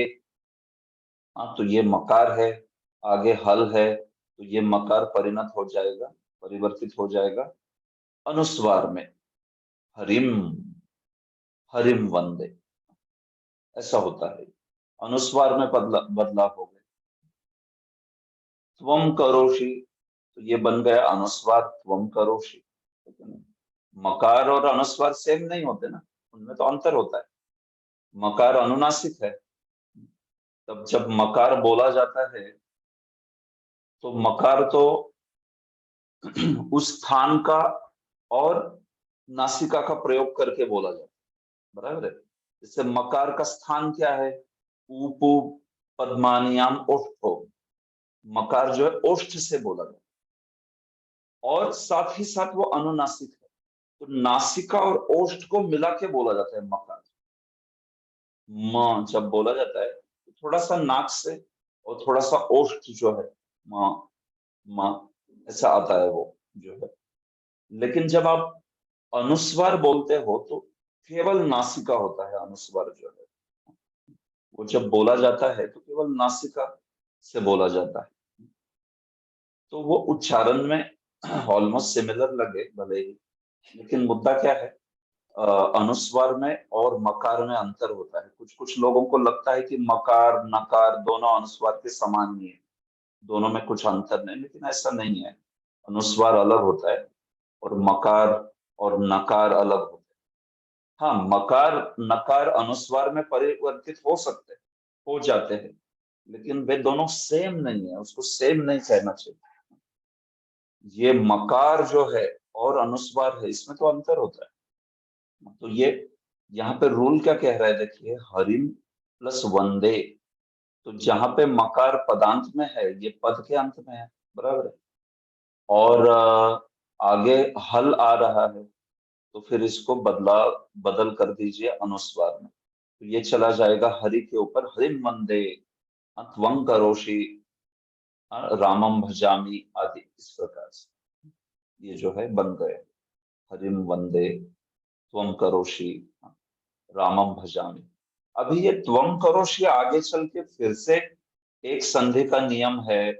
हाँ तो ये मकार है, आगे हल है, तो ये मकार परिणत हो जाएगा, परिवर्तित हो जाएगा अनुस्वार में, हरिम, हरिम वंदे, ऐसा होता है। अनुस्वार में बदलाव हो गया। त्वम करोषि, तो ये बन गया अनुस्वार त्वम करोषि। ठीक है ना? मकार और अनुस्वार सेम नहीं होते ना, उनमें तो अंतर होता है। मकार अनुनासिक है, तब जब मकार बोला जाता है तो मकार तो उस स्थान का और नासिका का प्रयोग करके बोला जाता है, बराबर है। जैसे मकार का स्थान क्या है? ऊपू पद्मानियाम ओष्ठो, मकार जो है ओष्ठ से बोला जाता है, और साथ ही साथ वो अनुनासिक है, तो नासिका और ओष्ठ को मिला के बोला जाता है मकार। म जब बोला जाता है तो थोड़ा सा नाक से और थोड़ा सा ओष्ठ जो है, म म ऐसा आता है वो जो है। लेकिन जब आप अनुस्वार बोलते हो तो केवल नासिका होता है अनुस्वार जो है, वो जब बोला जाता है तो केवल नासिका से बोला जाता है। तो वो उच्चारण में ऑलमोस्ट सिमिलर लगे भले ही, लेकिन मुद्दा क्या है, अनुस्वार में और मकार में अंतर होता है। कुछ कुछ लोगों को लगता है कि मकार नकार दोनों अनुस्वार के समान ही है, दोनों में कुछ अंतर नहीं, लेकिन ऐसा नहीं है। अनुस्वार अलग होता है और मकार और नकार अलग होता है। हाँ, मकार नकार अनुस्वार में परिवर्तित हो सकते हैं, हो जाते हैं, लेकिन वे दोनों सेम नहीं है, उसको सेम नहीं कहना चाहिए। ये मकार जो है और अनुस्वार है, इसमें तो अंतर होता है। तो ये यहाँ पे रूल क्या कह रहा है, देखिए हरिम प्लस वंदे, तो जहां पे मकार पदांत में है ये पद के अंत में है, बराबर है। और आगे हल आ रहा है, तो फिर इसको बदल कर दीजिए अनुस्वार में, तो ये चला जाएगा हरि के ऊपर हरिम वंदे, त्वं करोषि, रामम भजामि आदि, इस प्रकार से ये जो है बन गए, हरिम वंदे त्वं करोषि रामम भजामि। अभी ये त्वं करोषि आगे चल के फिर से एक संधि का नियम है,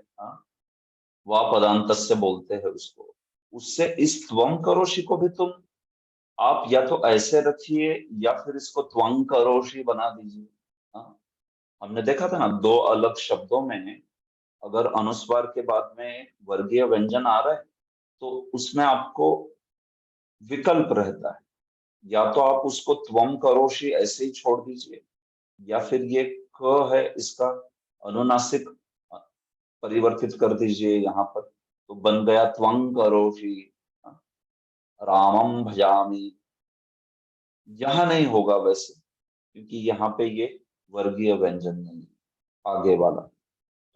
वा पदांत से बोलते हैं उसको। उससे इस त्वं करोषि को भी तुम आप या तो ऐसे रखिए या फिर इसको त्वं करोषि बना दीजिए। हाँ, हमने देखा था ना, दो अलग शब्दों में अगर अनुस्वार के बाद में वर्गीय व्यंजन आ रहा है तो उसमें आपको विकल्प रहता है, या तो आप उसको त्वं करोषि ऐसे ही छोड़ दीजिए, या फिर ये क है इसका अनुनासिक परिवर्तित कर दीजिए यहाँ पर, तो बन गया त्वं करोषि रामम भजामि। यहां नहीं होगा वैसे, क्योंकि यहाँ पे ये वर्गीय व्यंजन नहीं है आगे वाला,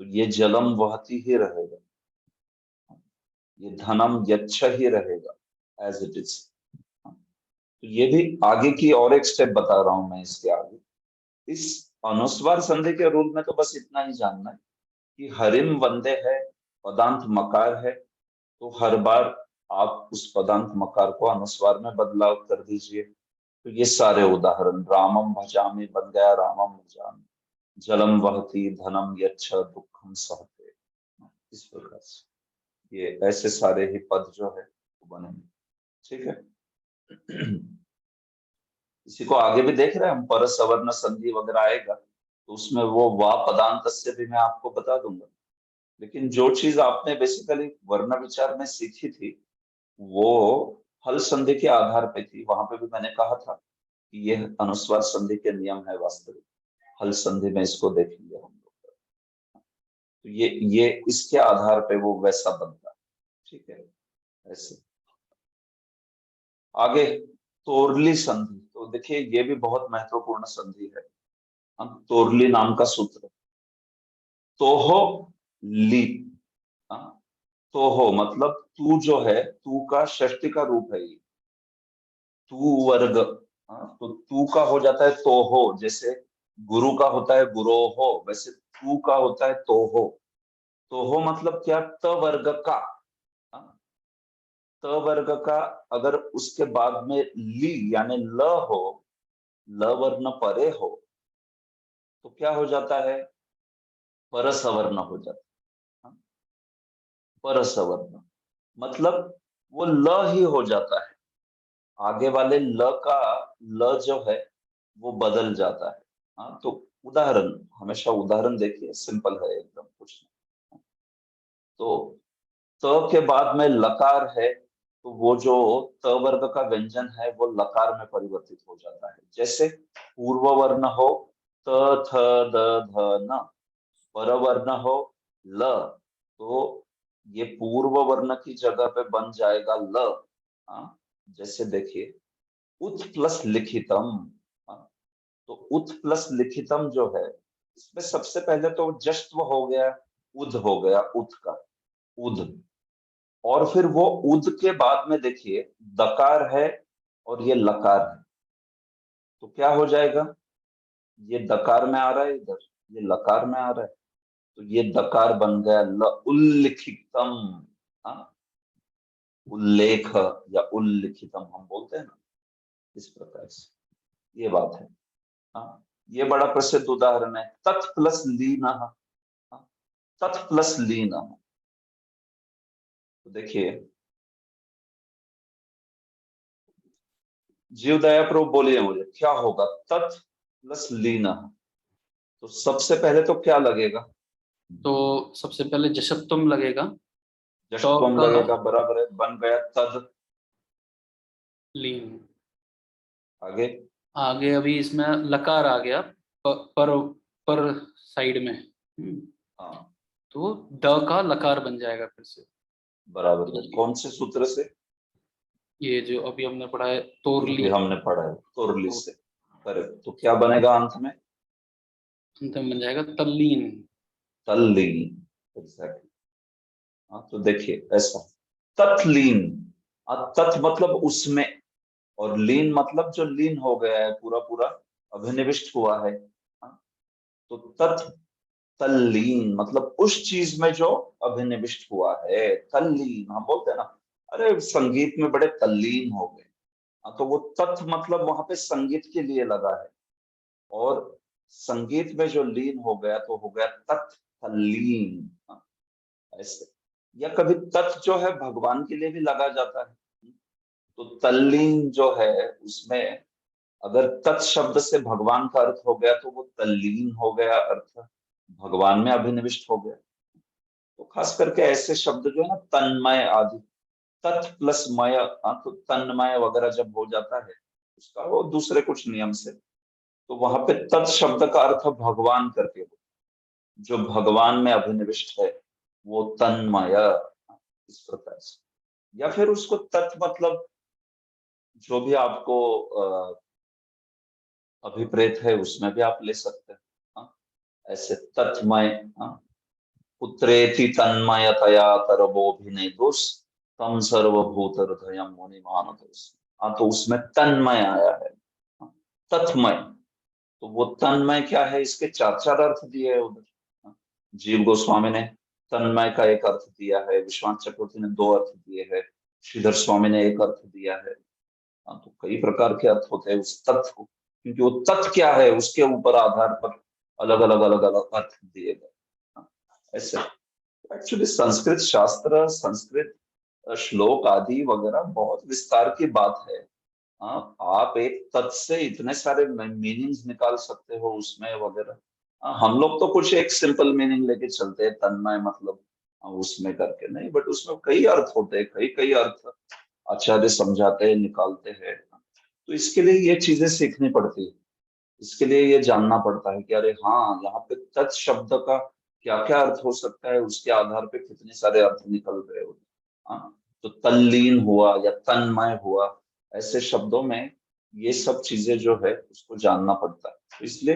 तो ये जलम वहती ही रहेगा, ये धनम यच्छ ही रहेगा एज इट इज। तो ये भी आगे की और एक स्टेप बता रहा हूं मैं इसके आगे। इस अनुस्वार संधि के रूल में तो बस इतना ही जानना है कि हरिम वंदे है, पदांत मकार है तो हर बार आप उस पदांत मकार को अनुस्वार में बदलाव कर दीजिए। तो ये सारे उदाहरण, रामम भजामि बन गया रामम भजामि, जलम वहति धनम यच्छ दुखम सहते, इस प्रकार से ये ऐसे सारे ही पद जो है वो बनेंगे। ठीक है। इसी को आगे भी देख रहे हैं हम, पर सवर्ण संधि वगैरह आएगा तो उसमें वो वा पदांत से भी मैं आपको बता दूंगा। लेकिन जो चीज आपने बेसिकली वर्ण विचार में सीखी थी वो हल संधि के आधार पे थी। वहां पे भी मैंने कहा था कि ये अनुस्वार संधि के नियम है वास्तविक, हल संधि में इसको देखेंगे हम लोग। तो ये इसके आधार पे वो वैसा बनता है। ठीक है। ऐसे आगे तोरली संधि, तो देखिए ये भी बहुत महत्वपूर्ण संधि है। हम तोरली नाम का सूत्र, तोहो ली, हाँ, तोहो मतलब तू जो है, तू का षष्ठी का रूप है ये, तू वर्ग। हाँ, तो तू का हो जाता है तोहो, जैसे गुरु का होता है गुरोहो, वैसे तू का होता है तोहो। तोहो मतलब क्या, त वर्ग का। हाँ, त वर्ग का अगर उसके बाद में ली यानी ल हो, ल वर्ण परे हो, तो क्या हो जाता है, परसवर्ण हो जाता है। हाँ, परसवर्ण मतलब वो ल ही हो जाता है, आगे वाले ल का ल जो है वो बदल जाता है। हाँ, तो उदाहरण, हमेशा उदाहरण देखिए, सिंपल है एकदम, कुछ नहीं। तो त के बाद में लकार है तो वो जो त वर्ग का व्यंजन है वो लकार में परिवर्तित हो जाता है। जैसे पूर्व वर्ण हो त थ द ध न, पर वर्ण हो ल, तो ये पूर्व वर्ण की जगह पे बन जाएगा ल। हाँ, जैसे देखिए उत प्लस लिखितम। हाँ, तो उत प्लस लिखितम जो है, इसमें सबसे पहले तो जश्व हो गया, उद हो गया, उत का उद, और फिर वो उद के बाद में देखिए दकार है और ये लकार है, तो क्या हो जाएगा, ये दकार में आ रहा है इधर, ये लकार में आ रहा है, तो ये दकार बन गया ल उल्लिखितम। हाँ, उल्लेख या उल्लिखितम हम बोलते हैं ना, इस प्रकार से ये बात है। हाँ, ये बड़ा प्रसिद्ध उदाहरण है, तत् प्लस लीन। हाँ, तत् प्लस लीन, तो देखिए जीवदया प्रभु बोलिए मुझे क्या होगा, तत् प्लस लीन, तो सबसे पहले तो क्या लगेगा, तो सबसे पहले जशत्वम लगेगा, तो जश्वम का लगेगा, बराबर है, बन गया तद। लीन। आगे आगे अभी इसमें लकार आ गया, पर साइड में। हाँ, तो द का लकार बन जाएगा फिर से। बराबर है, कौन से सूत्र से, ये जो अभी हमने पढ़ा है जो भी तोरली, हमने पढ़ा है तोरली तो से। करेक्ट, तो क्या बनेगा अंत में, अंत में बन जाएगा तल्लीन। तल्लीन, एग्जैक्टली। हाँ, तो देखिए ऐसा, तत्लीन, तत् मतलब उसमें, और लीन मतलब जो लीन हो गया है, पूरा पूरा अभिनिविष्ट हुआ है। हाँ, तो तत् तल्लीन मतलब उस चीज में जो अभिनिविष्ट हुआ है, तल्लीन हम बोलते हैं ना, अरे संगीत में बड़े तल्लीन हो गए। हाँ, तो वो तत् मतलब वहां पे संगीत के लिए लगा है, और संगीत में जो लीन हो गया तो हो गया तत् तल्लीन। हाँ, ऐसे, या कभी तत् जो है भगवान के लिए भी लगा जाता है, तो तल्लीन जो है उसमें अगर तत् शब्द से भगवान का अर्थ हो गया तो वो तल्लीन हो गया, अर्थ भगवान में अभिनिविष्ट हो गया। तो खास करके ऐसे शब्द जो है ना, तन्मय आदि, तत् प्लस मय, तो तन्मय वगैरह जब हो जाता है उसका वो दूसरे कुछ नियम से, तो वहां पे तत् शब्द का अर्थ भगवान करके हो, जो भगवान में अभिनिविष्ट है वो तन्मय, इस प्रकार से। या फिर उसको तत् मतलब जो भी आपको अभिप्रेत है उसमें भी आप ले सकते हैं। हाँ, ऐसे तत्मय, हाँ, पुत्रेति तन्मयतया तरबोभिनेदुस् तम सर्वभूत हृदयम मुनि मानतोस्। हाँ, तो उसमें तन्मय आया है। हाँ, तत्मय, तो वो तन्मय क्या है, इसके चार चार अर्थ दिए है उधर। हाँ, जीव गोस्वामी ने तन्मय का एक अर्थ दिया है, विश्वनाथ चक्रवर्ती ने 2 अर्थ दिए हैं, श्रीधर स्वामी ने एक अर्थ दिया है। हाँ, तो कई प्रकार के अर्थ होते हैं उस तत्व को, क्योंकि वो तत्व क्या है उसके ऊपर आधार पर अलग अलग अर्थ दिए गए। हाँ, ऐसे एक्चुअली संस्कृत शास्त्र, संस्कृत श्लोक आदि वगैरह बहुत विस्तार की बात है। हाँ, आप एक तत्व से इतने सारे मीनिंग्स निकाल सकते हो उसमें वगैरह। हाँ, हम लोग तो कुछ एक सिंपल मीनिंग लेके चलते हैं, तन्मय मतलब उसमें करके नहीं, बट उसमें कई अर्थ होते हैं, कई कई अर्थ आचार्य समझाते हैं, निकालते हैं। तो इसके लिए ये चीजें सीखनी पड़ती है, इसके लिए ये जानना पड़ता है कि अरे हाँ, यहाँ पे तत् शब्द का क्या क्या अर्थ हो सकता है, उसके आधार पे कितने सारे अर्थ निकल रहे होते हैं। हाँ, तो तल्लीन हुआ या तन्मय हुआ, ऐसे शब्दों में ये सब चीजें जो है उसको जानना पड़ता है। तो इसलिए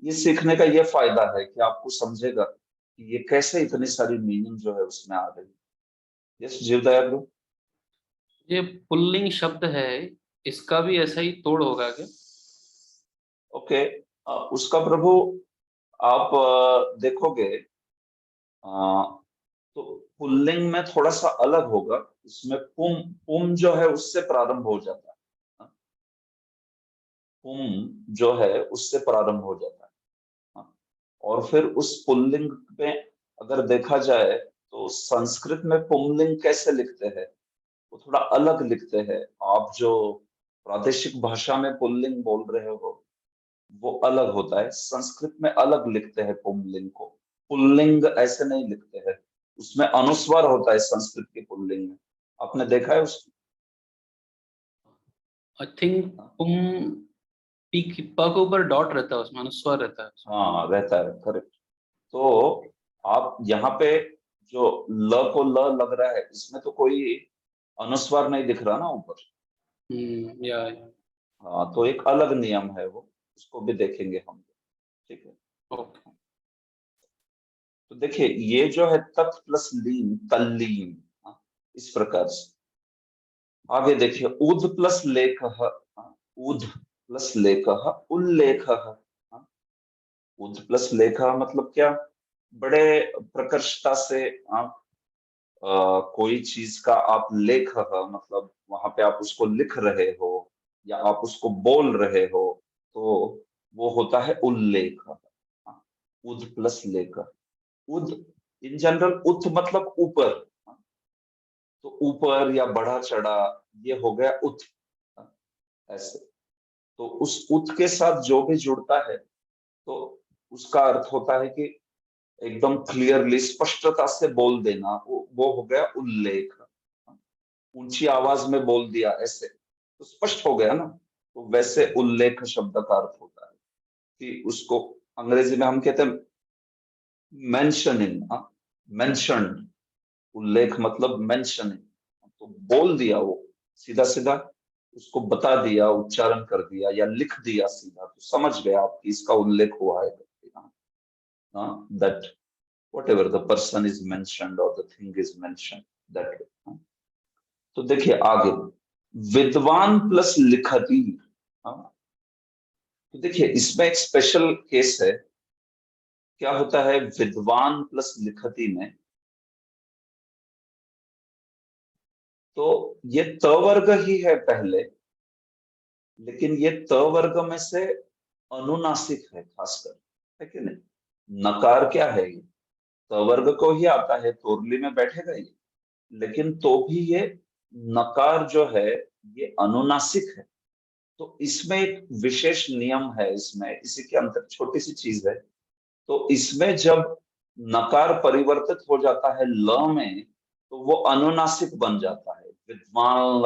ये सीखने का ये फायदा है कि आपको समझेगा कि ये कैसे इतनी सारी मीनिंग जो है उसमें आ रही है। यस जीवदया ब्रो। ये पुल्लिंग शब्द है, इसका भी ऐसा ही तोड़ होगा क्या? ओके, उसका प्रभु आप देखोगे, अ, तो पुल्लिंग में थोड़ा सा अलग होगा। इसमें पुम, पुम जो है उससे प्रारंभ हो जाता है। हाँ, पुम जो है उससे प्रारंभ हो जाता है। हाँ, और फिर उस पुल्लिंग में अगर देखा जाए तो संस्कृत में पुंलिंग कैसे लिखते हैं, वो थोड़ा अलग लिखते हैं। आप जो प्रादेशिक भाषा में पुल्लिंग बोल रहे हो वो अलग होता है, संस्कृत में अलग लिखते हैं पुंलिंग को। पुल्लिंग ऐसे नहीं लिखते हैं, उसमें अनुस्वार होता है संस्कृत के पुल्लिंग में। आपने देखा है उसको? आई थिंक तुम पी प के ऊपर डॉट रहता है, उसमें अनुस्वार रहता है। हाँ, रहता है, करेक्ट। तो आप यहाँ पे जो ल को ल लग रहा है, इसमें तो कोई अनुस्वार नहीं दिख रहा ना ऊपर। या हाँ, तो एक अलग नियम है वो, उसको भी देखेंगे हम। ठीक है। ओके। तो देखिए ये जो है तत् प्लस लीन, तल्लीन। हाँ, इस प्रकार से आगे देखिए, उद प्लस लेख। उद प्लस लेख, उल्लेख। उद प्लस लेख मतलब क्या? बड़े प्रकर्षता से आप कोई चीज का आप लेख, मतलब वहां पे आप उसको लिख रहे हो या आप उसको बोल रहे हो, तो वो होता है उल्लेख। हाँ, उद प्लस लेख। उद इन जनरल, उत मतलब ऊपर। हाँ, तो ऊपर या बढ़ा चढ़ा, ये हो गया उत। हाँ, ऐसे। तो उस उत के साथ जो भी जुड़ता है तो उसका अर्थ होता है कि एकदम क्लियरली, स्पष्टता से बोल देना, वो हो गया उल्लेख। ऊंची आवाज में बोल दिया ऐसे तो स्पष्ट हो गया ना। तो वैसे उल्लेख शब्द का अर्थ होता है कि उसको अंग्रेजी में हम कहते हैं मेंशनिंग। मेंशन्ड, उल्लेख मतलब मेंशनिंग। तो बोल दिया वो, सीधा सीधा उसको बता दिया, उच्चारण कर दिया या लिख दिया सीधा, तो समझ गए आप कि इसका उल्लेख हुआ है। That whatever the person is mentioned or the thing is mentioned, that way। तो देखिए आगे, विद्वान प्लस लिखती। हाँ, तो देखिए इसमें एक स्पेशल केस है। क्या होता है विद्वान प्लस लिखती में? तो ये त वर्ग ही है पहले, लेकिन ये त वर्ग में से अनुनासिक है खासकर, है कि नहीं? नकार क्या है ये? त वर्ग को ही आता है, तोरली में बैठेगा ये, लेकिन तो भी ये नकार जो है ये अनुनासिक है। तो इसमें एक विशेष नियम है, इसमें इसी के अंतर छोटी सी चीज है। तो इसमें जब नकार परिवर्तित हो जाता है ल में, तो वो अनुनासिक बन जाता है, विद्वान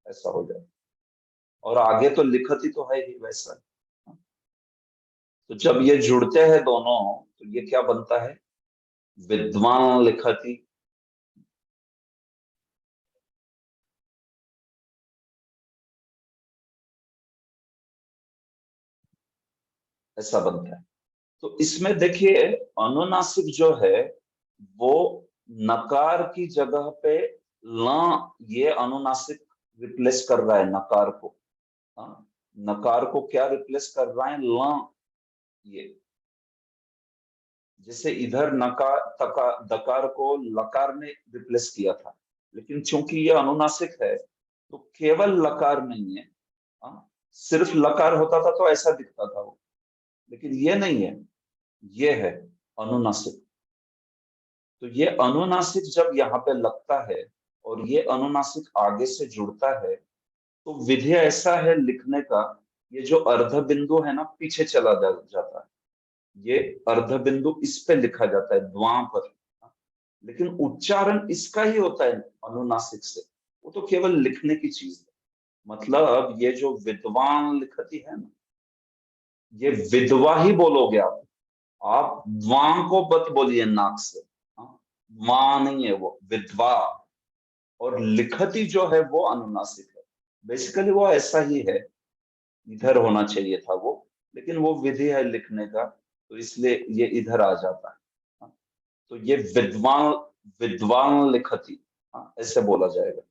ऐसा हो जाता है। और आगे तो लिखती तो है ही वैसा। तो जब ये जुड़ते हैं दोनों, तो ये क्या बनता है? विद्वान लिखती। ऐसा बनता है। तो इसमें देखिए अनुनासिक जो है वो नकार की जगह पे ल, ये अनुनासिक रिप्लेस कर रहा है नकार को। हाँ, नकार को क्या रिप्लेस कर रहा है? ल। ये जैसे इधर नकार दकार को लकार ने रिप्लेस किया था, लेकिन चूंकि ये अनुनासिक है तो केवल लकार नहीं है। हाँ, सिर्फ लकार होता था तो ऐसा दिखता था वो, लेकिन ये नहीं है, ये है अनुनासिक। तो ये अनुनासिक जब यहाँ पे लगता है और ये अनुनासिक आगे से जुड़ता है, तो विधि ऐसा है लिखने का, ये जो अर्ध बिंदु है ना पीछे चला जाता है, ये अर्ध बिंदु इस पे लिखा जाता है द्वां पर, लेकिन उच्चारण इसका ही होता है अनुनासिक से। वो तो केवल लिखने की चीज है। मतलब ये जो विद्वान लिखती है ना, ये विधवा ही बोलोगे आप द्वां को मत बोलिए नाक से। हाँ, द्वां नहीं है, वो विधवा। और लिखती जो है वो अनुनासिक है। बेसिकली वो ऐसा ही है, इधर होना चाहिए था वो, लेकिन वो विधि है लिखने का, तो इसलिए ये इधर आ जाता है। हाँ, तो ये विद्वान, विद्वान लिखती, हाँ, ऐसे बोला जाएगा।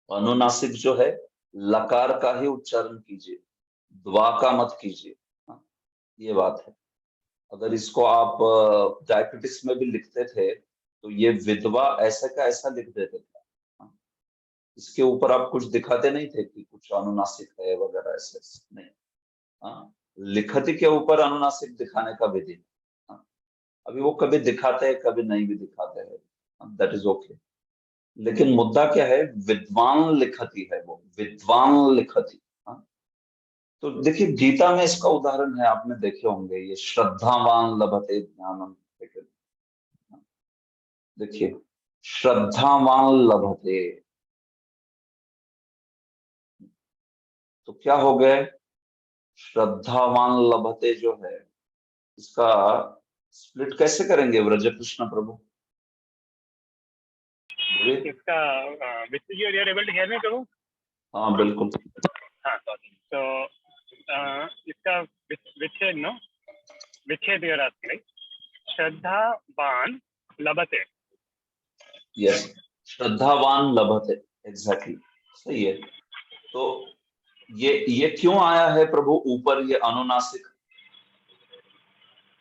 अनुनासिक जो है लकार का ही उच्चारण कीजिए, द्वा का मत कीजिए। हाँ, ये बात है। अगर इसको आप डायक्रिटिक्स में भी लिखते थे तो ये विधवा ऐसे का ऐसा लिख देते थे। हाँ, इसके ऊपर आप कुछ दिखाते नहीं थे कि कुछ अनुनासिक है वगैरह, ऐसे नहीं। हाँ, लिखति के ऊपर अनुनासिक दिखाने का विधि। हाँ, अभी वो कभी दिखाते हैं कभी नहीं भी दिखाते हैं, दैट इज ओके। लेकिन मुद्दा क्या है, विद्वान लिखति है वो, विद्वान लिखति। हाँ, तो देखिए गीता में इसका उदाहरण है, आपने देखे होंगे, ये श्रद्धावान लभते ज्ञानम। देखिए श्रद्धावान लभते, तो क्या हो गए, श्रद्धावान लभते जो है इसका स्प्लिट कैसे करेंगे व्रज कृष्ण प्रभु, बोलिए। इसका Vishnu ji, are able to hear me प्रभु? हाँ बिल्कुल। हाँ सॉरी। तो इसका विच्छेद नो, विच्छेद your asking, right? श्रद्धावान लभते। यस, श्रद्धावान लभते, एग्जैक्टली सही है। तो ये क्यों आया है प्रभु ऊपर ये अनुनासिक?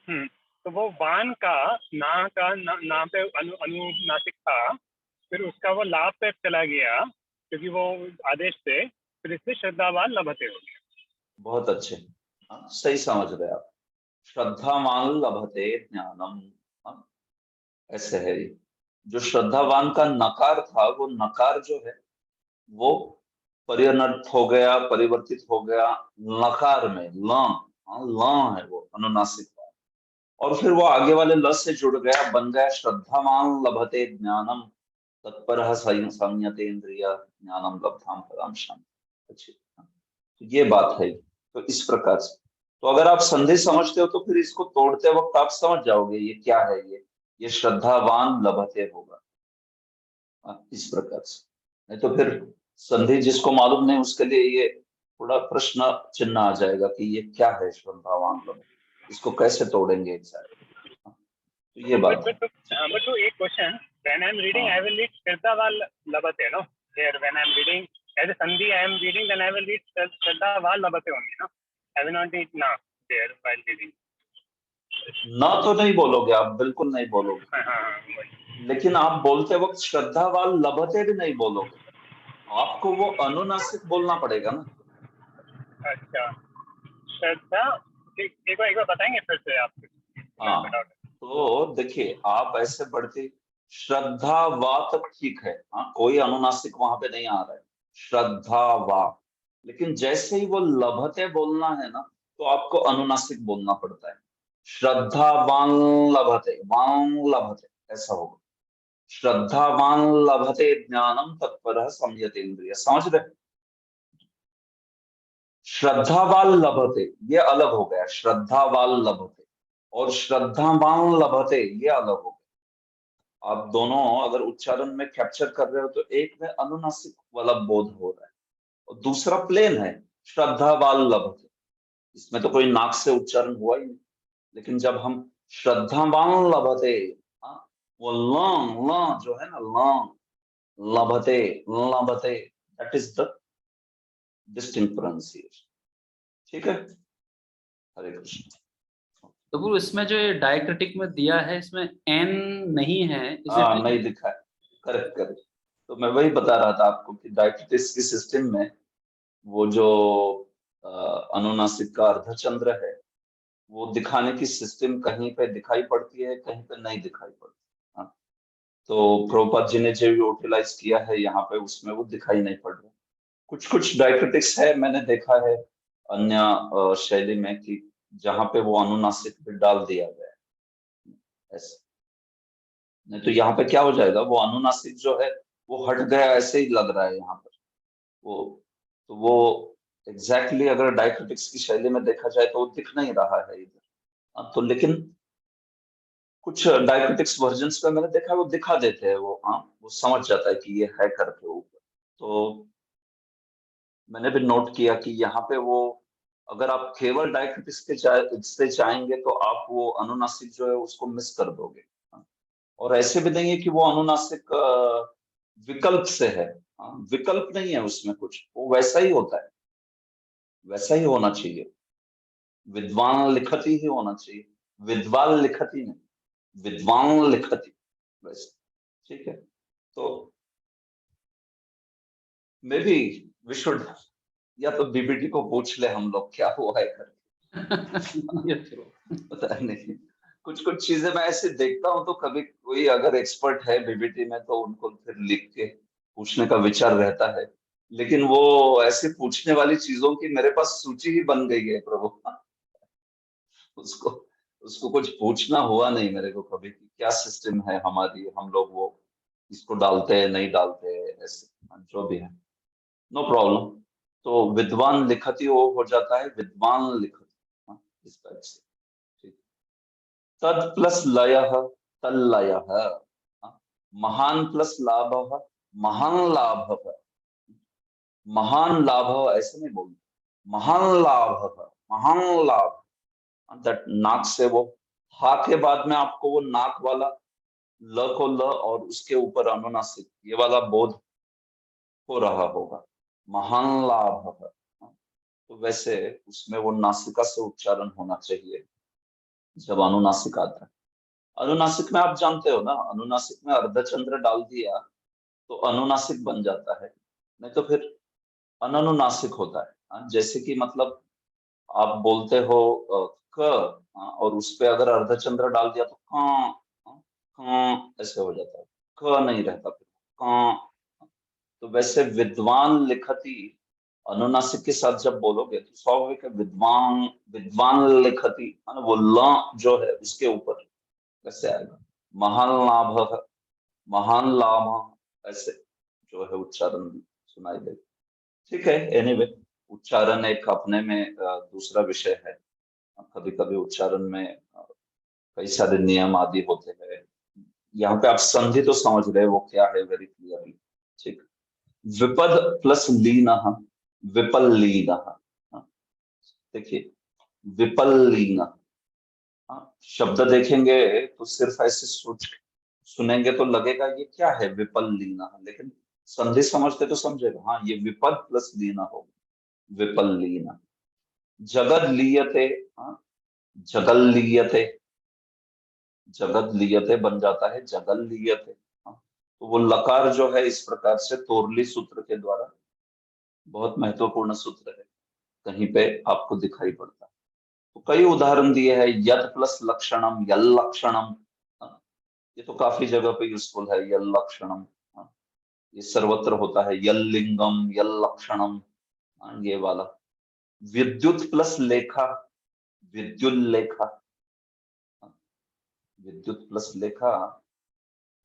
तो वो वान का ना पे अनुनासिक था, फिर उसका वो लाभ पे चला गया क्योंकि वो आदेश थे, फिर इससे श्रद्धावान लभते हो गया। बहुत अच्छे, हाँ, सही समझ रहे आप। श्रद्धावान लभते ज्ञानम, हाँ, ऐसे है ये। जो श्रद्धावान का नकार था, वो नकार जो है वो परिणत हो गया, परिवर्तित हो गया लकार में, ल, हाँ, ल है वो अनुनासिक। और फिर वो आगे वाले ल से जुड़ गया, बन गया श्रद्धावान लभते ज्ञानम तत्पर संयते इंद्रिय ज्ञानम लब्धाम पराम शांति। अच्छी, तो ये बात है। तो इस प्रकार से, तो अगर आप संधि समझते हो तो फिर इसको तोड़ते वक्त आप समझ जाओगे ये क्या है, ये श्रद्धावान लभते होगा। इस प्रकार से, नहीं तो फिर संधि जिसको मालूम नहीं उसके लिए ये थोड़ा प्रश्न चिन्ह आ जाएगा कि ये क्या है श्रद्धावान लभते, इसको कैसे तोड़ेंगे एग्जैक्ट। तो ये बात है। But to a question, when I'm reading, I will read Shraddhaval Labate, no? There, when I'm reading as a Sandhi, I am reading, then I will read Shraddhaval Labate only, no? I will not read Na there while reading. ना तो नहीं बोलोगे आप, बिल्कुल नहीं बोलोगे, हाँ, लेकिन आप बोलते वक्त श्रद्धावान लभते भी नहीं बोलोगे, आपको वो अनुनासिक बोलना पड़ेगा ना। अच्छा, श्रद्धा, एक बार बताएंगे फिर से आप? हाँ, तो देखिए आप ऐसे बढ़ते, श्रद्धा वा तक ठीक है, हाँ, कोई अनुनासिक वहां पे नहीं आ रहा है, श्रद्धा वा। लेकिन जैसे ही वो लभते बोलना है ना, तो आपको अनुनासिक बोलना पड़ता है। श्रद्धावान लभते, वां लभते, ऐसा होगा। श्रद्धावान लभते ज्ञानम तत्पर संयते इंद्रिय, समझ रहे? श्रद्धावान लभते ये अलग हो गया, श्रद्धावान लभते, और श्रद्धावान लभते ये अलग हो गया। आप दोनों अगर उच्चारण में कैप्चर कर रहे हो तो एक में अनुनासिक वाला बोध हो रहा है और दूसरा प्लेन है श्रद्धावान लभते, इसमें तो कोई नाक से उच्चारण हुआ ही नहीं। लेकिन जब हम श्रद्धावान लभते, हाँ, वो ल जो है ना, लभते, लभते, that is the distinct pronunciation. ठीक है, हरे कृष्ण। तो वो इसमें जो डायक्रिटिक में दिया है इसमें एन नहीं है, हाँ नहीं दिखा है, करेक्ट करेक्ट। तो मैं वही बता रहा था आपको कि डायक्रिटिक्स की सिस्टम में वो जो अनुनासिक का अर्धचंद्र है वो दिखाने की सिस्टम कहीं पे दिखाई पड़ती है, कहीं पे नहीं दिखाई पड़ती। हाँ, तो प्रभुपाद जी ने जो यूटिलाइज किया है यहाँ पे उसमें वो दिखाई नहीं पड़ रहा। कुछ कुछ डायक्रिटिक्स है मैंने देखा है अन्य शैली में कि जहाँ पे वो अनुनासिक भी डाल दिया गया है ऐसे। नहीं तो यहाँ पे क्या हो जाएगा, वो अनुनासिक जो है वो हट गया ऐसे ही लग रहा है यहाँ पर। वो तो वो एग्जैक्टली अगर डायक्रिटिक्स की शैली में देखा जाए तो वो दिख नहीं रहा है इधर। तो लेकिन कुछ डायक्रिटिक्स वर्जन्स पे मैंने देखा है वो दिखा देते हैं, वो हाँ वो समझ जाता है कि ये है करके ऊपर। तो मैंने भी नोट किया कि यहाँ पे वो अगर आप केवल डायक्रिटिक्स के से जाएंगे तो आप वो अनुनासिक जो है उसको मिस कर दोगे। और ऐसे भी नहीं है कि वो अनुनासिक विकल्प से है। विकल्प नहीं है उसमें कुछ, वो वैसा ही होता है, वैसा ही होना चाहिए। विद्वान लिखती ही होना चाहिए, विद्वान लिखती नहीं, विद्वान लिखती वैसे। ठीक है, तो मे बी वी शुड या तो बीबीटी को पूछ ले हम लोग क्या हुआ है करके। पता नहीं, कुछ कुछ चीजें मैं ऐसे देखता हूँ तो कभी कोई अगर एक्सपर्ट है बीबीटी में तो उनको फिर लिख के पूछने का विचार रहता है। लेकिन वो ऐसे पूछने वाली चीजों की मेरे पास सूची ही बन गई है प्रभु। उसको उसको कुछ पूछना हुआ नहीं मेरे को कभी कि क्या सिस्टम है हमारी, हम लोग वो इसको डालते हैं नहीं डालते हैं ऐसे, जो भी है नो प्रॉब्लम। तो विद्वान लिखती वो हो जाता है विद्वान लिखती। हाँ, इस टाइप से। ठीक। तद प्लस लय तल्लय। महान प्लस लाभ महान लाभ। महान लाभ ऐसे नहीं बोलते, महान लाभ, महान लाभ। दैट नाक से वो हा के बाद में आपको वो नाक वाला ल को ल और उसके ऊपर अनुनासिक ये वाला बोध हो रहा होगा, महान लाभ। तो वैसे उसमें वो नासिका से उच्चारण होना चाहिए जब अनुनासिक आता है। अनुनासिक में आप जानते हो ना, अनुनासिक में अर्धचंद्र डाल दिया तो अनुनासिक बन जाता है, नहीं तो फिर अननुनासिक होता है। जैसे कि मतलब आप बोलते हो क, और उस पे अगर अर्धचंद्र डाल दिया तो ऐसे हो जाता है, क नहीं रहता फिर क। तो वैसे विद्वान लिखती अनुनासिक के साथ जब बोलोगे तो स्वाभाविक है विद्वान विद्वान लिखती है ना, वो ल जो है उसके ऊपर कैसे आएगा, महान लाभ, महान लाभ ऐसे जो है उच्चारण सुनाई देगा। ठीक है, एनीवे उच्चारण एक अपने में दूसरा विषय है। कभी कभी उच्चारण में कई सारे नियम आदि होते हैं। यहाँ पे आप संधि तो समझ रहे हो वो क्या है वेरी क्लियरली। ठीक, विपद प्लस लीन, विपल्लीन। देखिए विपल्लीन, शब्द देखेंगे तो सिर्फ ऐसे सोच सुनेंगे तो लगेगा ये क्या है विपल्लीन, लेकिन संधि समझते तो समझेगा हाँ ये विपद प्लस लीना होगा, विपल्लीन। जगद लीयते, जगल लीयते, जगत लियते बन जाता है जगल लियते। तो वो लकार जो है इस प्रकार से तोरली सूत्र के द्वारा, बहुत महत्वपूर्ण सूत्र है, कहीं पे आपको दिखाई पड़ता है। तो कई उदाहरण दिए हैं, यद प्लस लक्षणम यल लक्षणम। ये तो काफी जगह पे यूजफुल है यल लक्षणम। ये सर्वत्र होता है यल लिंगम यल लक्षणम, ये वाला। विद्युत प्लस लेखा, विद्युल्लेखा, विद्युत प्लस लेखा।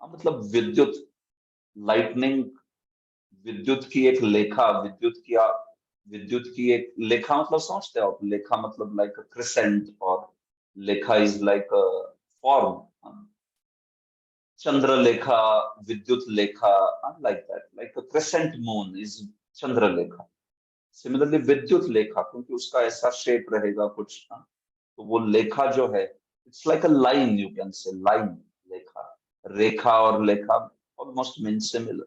मतलब विद्युत, लाइटनिंग, विद्युत की एक लेखा, विद्युत की एक लेखा मतलब समझते हो आप, लेखा मतलब लाइक क्रिसेंट, और लेखा इज लाइक फॉर्म, चंद्रलेखा, विद्युत लेखा, like that, like crescent moon is Chandralekha. Similarly विद्युत लेखा क्योंकि उसका ऐसा शेप रहेगा कुछ, तो वो लेखा जो है it's like a line, you can say line, लेखा, रेखा और लेखा almost mean similar.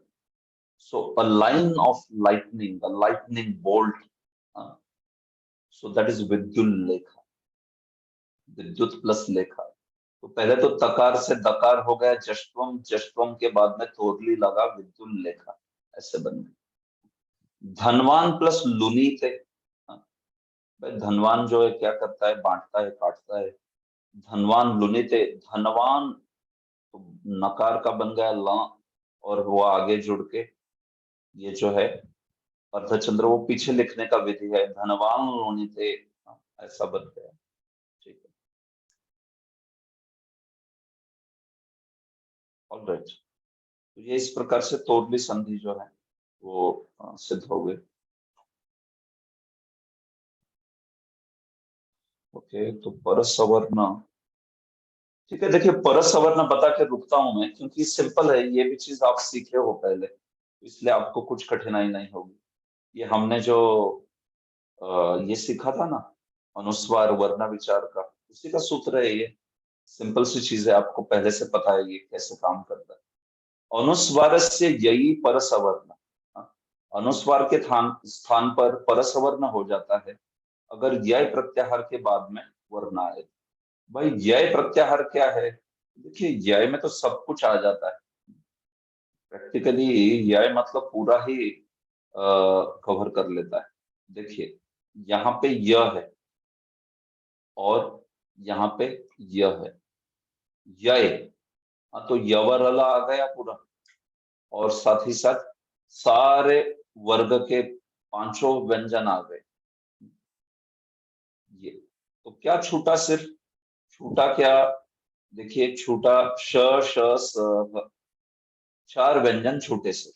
So a line of lightning, a lightning bolt. So that is Vidyul Lekha. विद्युत प्लस लेखा। तो पहले तो तकार से दकार हो गया जष्टवम, जष्टवम के बाद में तोरली लगा विद्युल लेखा, ऐसे बन गई। धनवान प्लस लुनी थे। भाई धनवान जो है क्या करता है, बांटता है, काटता है। धनवान लुनी थे, धनवान तो नकार का बन गया ला, और वो आगे जुड़ के ये जो है अर्धचंद्र, वो पीछे लिखने का विधि है, धनवान लुनी थे, ऐसा बन गया। ठीक है, ऑलराइट। तो ये इस प्रकार से तोरली संधि जो है वो सिद्ध हो गई। ओके, तो परसवर्ण, ठीक है। देखिए परसवर्ण बता के रुकता हूं मैं, क्योंकि सिंपल है, ये भी चीज आप सीखे हो पहले, इसलिए आपको कुछ कठिनाई नहीं होगी। ये हमने जो ये सीखा था ना, अनुस्वार वर्ण विचार का, उसी का सूत्र है ये। सिंपल सी चीज है, आपको पहले से पता है ये कैसे काम करता है। अनुस्वार से यही परसवर्ण, अनुस्वार के स्थान पर परसवर्ण हो जाता है अगर यय प्रत्याहार के बाद में वर्ण आए। भाई यय प्रत्याहार क्या है? देखिए यय में तो सब कुछ आ जाता है प्रैक्टिकली। यय मतलब पूरा ही कवर कर लेता है। देखिए यहाँ पे य है और यहाँ पे य है, यय, तो यवर अला आ गया पूरा, और साथ ही साथ सारे वर्ग के पांचों व्यंजन आ गए। ये तो क्या छूटा, सिर्फ छूटा क्या? देखिए छूटा श श स भ, चार व्यंजन छूटे से,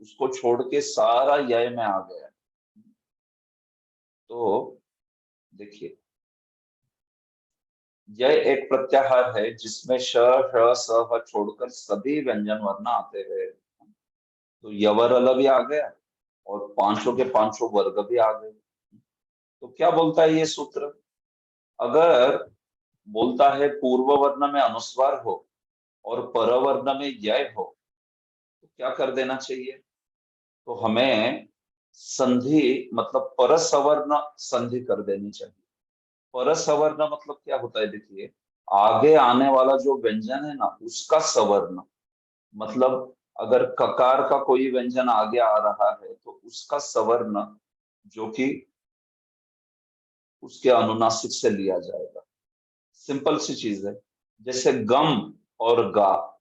उसको छोड़ के सारा यय में आ गया। तो देखिए यह एक प्रत्याहार है जिसमें श श स ह छोड़कर सभी व्यंजन वर्ण आते हैं। तो यवर अल भी आ गया और पांचों के पांचों वर्ग भी आ गए। तो क्या बोलता है ये सूत्र? अगर बोलता है पूर्व वर्ण में अनुस्वार हो और परवर्ण में यय हो, तो क्या कर देना चाहिए? तो हमें संधि मतलब परसवर्ण संधि कर देनी चाहिए। परसवर्ण मतलब क्या होता है? देखिए आगे आने वाला जो व्यंजन है ना, उसका सवर्ण, मतलब अगर ककार का कोई व्यंजन आगे आ रहा है तो उसका सवर्ण जो कि उसके अनुनासिक से लिया जाएगा। सिंपल सी चीज है। जैसे गम और गा,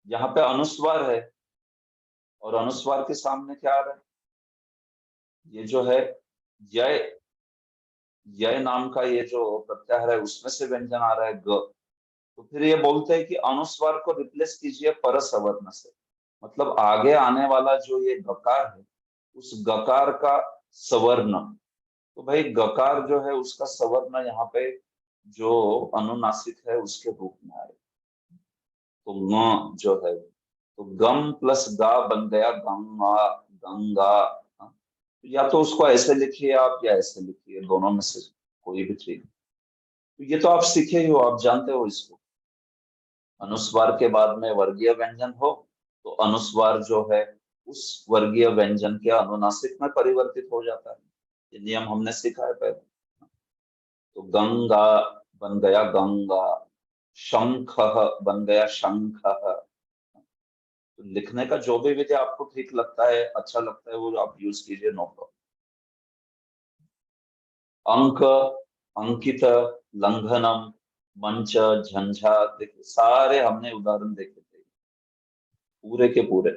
यहाँ पे अनुस्वार है और अनुस्वार के सामने क्या आ रहा है? ये जो है यय, यय नाम का ये जो प्रत्याहार है उसमें से व्यंजन आ रहा है ग। तो फिर ये बोलते हैं कि अनुस्वार को रिप्लेस कीजिए परसवर्ण से, मतलब आगे आने वाला जो ये गकार है उस गकार का सवर्ण। तो भाई गकार जो है उसका सवर्ण यहाँ पे जो अनुनासिक है उसके रूप में आए, तो म जो है, तो गम प्लस गा बन गया गंगा, गंगा। हाँ, या तो उसको ऐसे लिखिए आप या ऐसे लिखिए, दोनों में से कोई भी ठीक। तो ये तो आप सीखे ही हो, आप जानते हो इसको। अनुस्वार के बाद में वर्गीय व्यंजन हो तो अनुस्वार जो है उस वर्गीय व्यंजन के अनुनासिक में परिवर्तित हो जाता है। ये नियम हमने सीखा है पहले। तो गंगा बन गया गंगा, शंख बन गया शंख। तो लिखने का जो भी विधि आपको ठीक लगता है, अच्छा लगता है, वो आप यूज कीजिए, नो प्रॉब्लम। अंक, अंकित, लंघनम, मंच, झंझा, देखिए सारे हमने उदाहरण देखे थे पूरे के पूरे।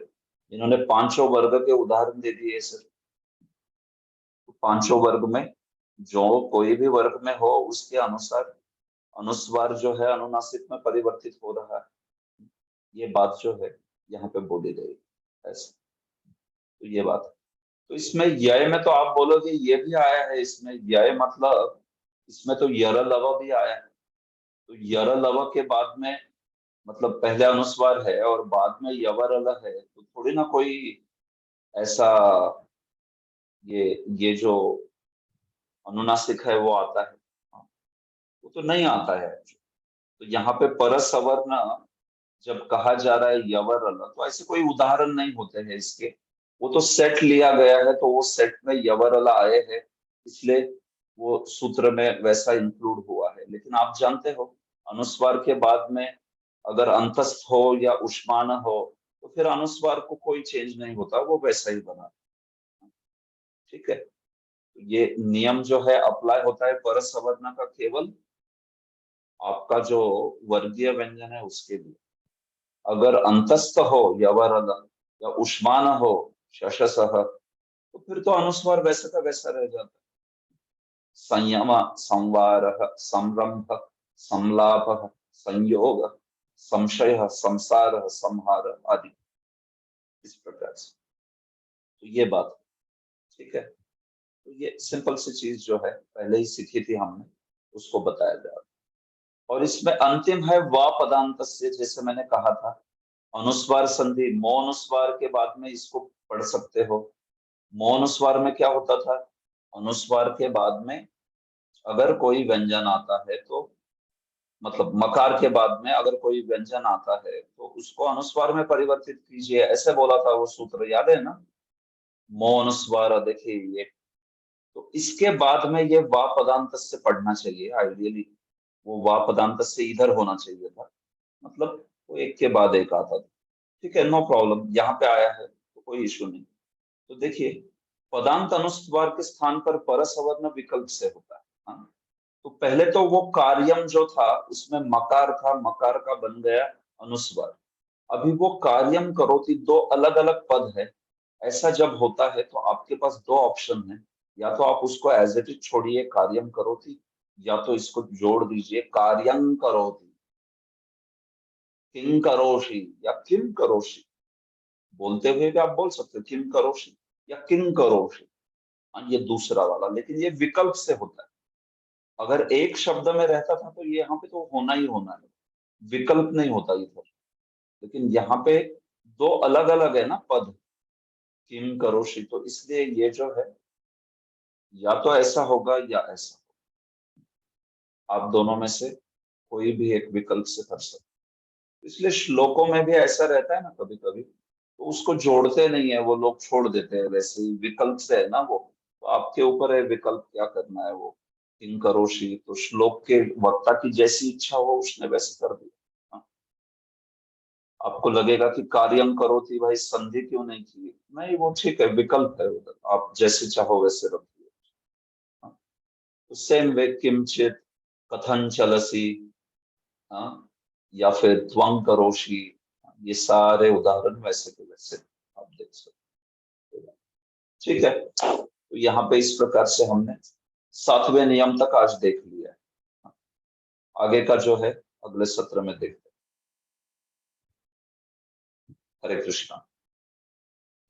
इन्होंने पांचों वर्ग के उदाहरण दे दिए सर। तो पांचों वर्ग में जो कोई भी वर्ग में हो उसके अनुसार अनुस्वार जो है अनुनासिक में परिवर्तित हो रहा है। ये बात जो है यहाँ पे बोली गई ऐसे। तो ये बात है। तो इसमें यय में तो आप बोलोगे ये भी आया है इसमें, यय मतलब इसमें तो यर लव भी आया है। तो यर लव के बाद में मतलब पहले अनुस्वार है और बाद में यवर अल है, तो थोड़ी ना कोई ऐसा ये जो अनुनासिक है वो आता है, वो तो नहीं आता है। तो यहाँ पे परसवर्ण जब कहा जा रहा है यवर अल, तो ऐसे कोई उदाहरण नहीं होते हैं इसके। वो तो सेट लिया गया है, तो वो सेट में यवर अल आए हैं, इसलिए वो सूत्र में वैसा इंक्लूड हुआ है। लेकिन आप जानते हो अनुस्वार के बाद में अगर अंतस्थ हो या उष्मान हो तो फिर अनुस्वार को कोई चेंज नहीं होता, वो वैसा ही बना। ठीक है, ये नियम जो है अप्लाई होता है परस सवर्ण का केवल आपका जो वर्गीय व्यंजन है उसके लिए। अगर अंतस्थ हो यवरल या उष्मान हो शशसह तो फिर तो अनुस्वार वैसा का वैसा रह जाता है। संयम, संवार, संरंभ, संलाप, संयोग, संशय, संसार, संहार आदि, इस प्रकार से। तो ये बात, ठीक है। तो ये सिंपल सी चीज जो है पहले ही सीखी थी हमने, उसको बताया जा रहा है। और इसमें अंतिम है वा पदांत से, जैसे मैंने कहा था अनुस्वार संधि मौनुस्वार के बाद में इसको पढ़ सकते हो। मौनुस्वार में क्या होता था, अनुस्वार के बाद में अगर कोई व्यंजन आता है तो मतलब मकार के बाद में अगर कोई व्यंजन आता है तो उसको अनुस्वार में परिवर्तित कीजिए, ऐसे बोला था वो सूत्र, याद है ना। मौनुस्वार, देखिए ये, तो इसके बाद में ये वा पदांत से पढ़ना चाहिए आइडियली। वो वा पदांत से इधर होना चाहिए था, मतलब वो एक के बाद एक आता था। ठीक है, नो प्रॉब्लम, यहाँ पे आया है तो कोई इश्यू नहीं। तो देखिए पदांत अनुस्वार के स्थान पर परसवर्ण विकल्प से होता है। हाँ? तो पहले तो वो कार्यम जो था उसमें मकार था, मकार का बन गया अनुस्वार। अभी वो कार्यम करोति दो अलग अलग पद है। ऐसा जब होता है तो आपके पास दो ऑप्शन है, या तो आप उसको एज इट इज छोड़िए कार्यम करोति, या तो इसको जोड़ दीजिए कार्यं करोति, किं करोषि या किम करोषि। बोलते हुए भी आप बोल सकते हो किम करोषि या किं करोषि। हाँ, ये दूसरा वाला, लेकिन ये विकल्प से होता है। अगर एक शब्द में रहता था तो ये यहाँ पे तो होना ही होना है, विकल्प नहीं होता इधर। लेकिन यहाँ पे दो अलग अलग है ना पद, किम करोषि, तो इसलिए ये जो है या तो ऐसा होगा या ऐसा, आप दोनों में से कोई भी एक विकल्प से कर सकते हो। इसलिए श्लोकों में भी ऐसा रहता है ना कभी कभी, तो उसको जोड़ते नहीं है वो लोग, छोड़ देते हैं वैसे ही, विकल्प से है ना वो। तो आपके ऊपर है विकल्प क्या करना है, वो किं करोषि तो श्लोक के वक्ता की जैसी इच्छा हो उसने वैसे कर दिया। हाँ। आपको लगेगा कि कार्यम करो थी भाई, संधि क्यों नहीं की, नहीं वो ठीक है, विकल्प है उधर, आप जैसे चाहो वैसे रखिए। हाँ। तो सेम वे किंचित, कथन चलसी, हाँ, या फिर त्वं करोषि, ये सारे उदाहरण वैसे के वैसे आप देख सकते हो। ठीक है, तो यहाँ पे इस प्रकार से हमने 7वें नियम तक आज देख लिया है। आगे का जो है अगले सत्र में देखते हैं। हरे कृष्णा।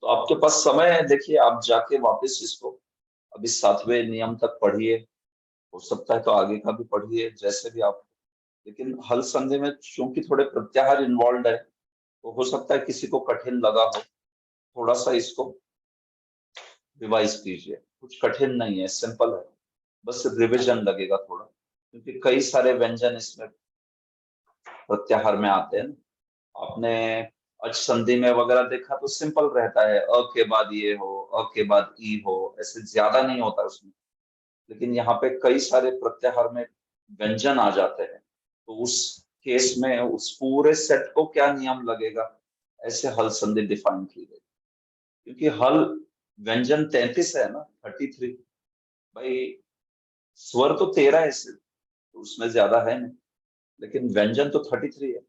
तो आपके पास समय है, देखिए आप जाके वापस इसको अभी 7वें नियम तक पढ़िए, हो सकता है तो आगे का भी पढ़िए, जैसे भी आप। लेकिन हल संधि में क्योंकि थोड़े प्रत्याहार इन्वॉल्व है तो हो सकता है किसी को कठिन लगा हो, थोड़ा सा इसको रिवाइज कीजिए। कुछ कठिन नहीं है, सिंपल है, बस रिविजन लगेगा थोड़ा, क्योंकि कई सारे व्यंजन इसमें प्रत्याहार में आते हैं ना। आपने अच संधि में वगैरह देखा तो सिंपल रहता है, अ के बाद ये हो, अ के बाद ई हो, ऐसे ज्यादा नहीं होता उसमें। लेकिन यहाँ पे कई सारे प्रत्याहार में व्यंजन आ जाते हैं, तो उस केस में उस पूरे सेट को क्या नियम लगेगा, ऐसे हल संधि डिफाइन की गई। क्योंकि हल व्यंजन 33 है ना, 33 भाई, स्वर तो 13 है सिर्फ, तो उसमें ज्यादा है नहीं, लेकिन व्यंजन तो 33 है।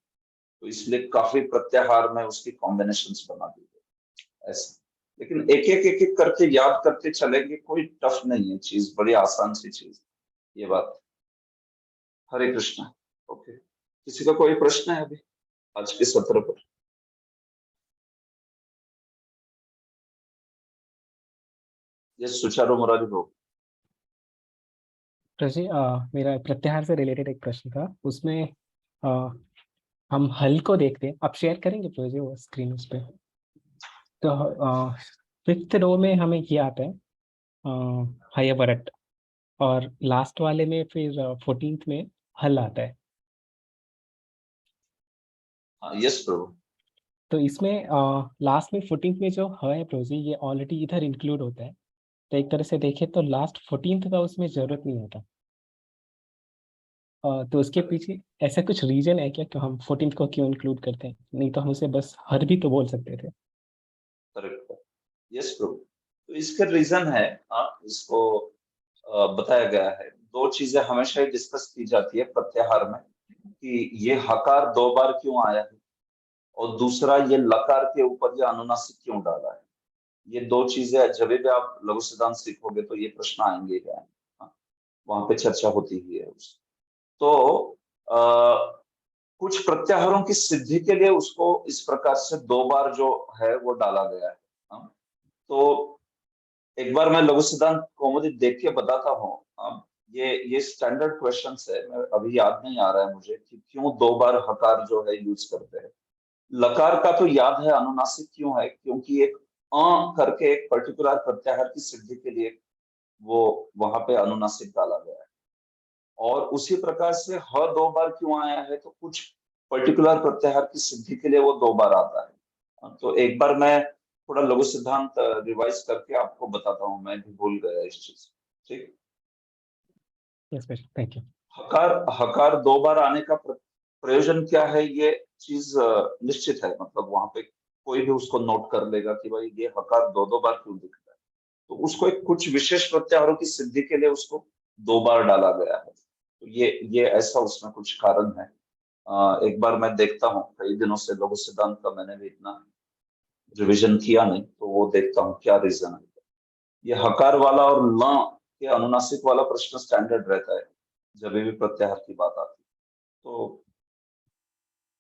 तो इसलिए काफी प्रत्याहार में उसकी कॉम्बिनेशंस बना दी गई ऐसे। लेकिन एक एक करके याद करते चलेंगे, कोई टफ नहीं है चीज, बड़ी आसान सी चीज ये बात। हरे कृष्णा। ओके, किसी का कोई प्रश्न है अभी आज के सत्र पर? ये सुचारू मुरारी हो। प्रजी मेरा प्रत्याहार से रिलेटेड एक प्रश्न था, उसमें अ, हम हल को देखते हैं, आप शेयर करेंगे प्रजी वो स्क्रीन उस पे। तो 5th रो में हमें ये आता है हयवरट, और लास्ट वाले में फिर 14th में हल आता है। हाँ, यस प्रभु। तो इसमें लास्ट में 14th में जो ह है प्रभु जी, ये ऑलरेडी इधर इंक्लूड होता है। तो एक तरह से देखें तो लास्ट 14th का उसमें जरूरत नहीं होता। तो उसके पीछे ऐसा कुछ रीजन है क्या कि हम 14th को क्यों इंक्लूड करते हैं? नहीं तो हम उसे बस हर भी तो बोल सकते थे। करेक्ट। यस प्रभु, तो इसका रीजन है, इसको बताया गया है। दो चीजें हमेशा ही डिस्कस की जाती है प्रत्याहार में, कि ये हकार 2 बार क्यों आया है, और दूसरा ये लकार के ऊपर ये अनुनासिक क्यों डाला है। ये दो चीजें जब भी आप लघु सिद्धांत सीखोगे तो ये प्रश्न आएंगे ही आएंगे। वहां पे चर्चा होती ही है उसकी। तो कुछ प्रत्याहारों की सिद्धि के लिए उसको इस प्रकार से 2 बार जो है वो डाला गया है। तो एक बार मैं लघु सिद्धांत कौमुदी देख के बताता हूँ। ये स्टैंडर्ड क्वेश्चंस है, मैं अभी याद नहीं आ रहा है मुझे कि क्यों 2 बार हकार जो है यूज करते हैं। लकार का तो याद है, अनुनासिक क्यों है, क्योंकि एक करके एक पर्टिकुलर प्रत्याहार की सिद्धि के लिए वो वहां पे अनुनासिक डाला गया है। और उसी प्रकार से ह 2 बार क्यों आया है, तो कुछ पर्टिकुलर प्रत्याहार की सिद्धि के लिए वो 2 बार आता है। तो एक बार मैं थोड़ा लघु सिद्धांत रिवाइज करके आपको बताता हूँ, मैं भी भूल गया इस चीज। ठीक। यस बेटा, थैंक यू। हकार हकार 2 बार आने का प्रयोजन क्या है, ये चीज निश्चित है। मतलब वहां पे कोई भी उसको नोट कर लेगा कि भाई ये हकार 2 बार क्यों दिख रहा है, तो उसको एक कुछ विशेष प्रत्याहारों की सिद्धि के लिए उसको 2 बार डाला गया है। तो ये ऐसा उसमें कुछ कारण है। एक बार मैं देखता हूँ, कई दिनों से लघु सिद्धांत का मैंने भी इतना रिविजन किया नहीं, तो वो देखता हूँ क्या रीजन है। ये हकार वाला और ल के अनुनासिक वाला प्रश्न स्टैंडर्ड रहता है जब भी प्रत्याहार की बात आती है। तो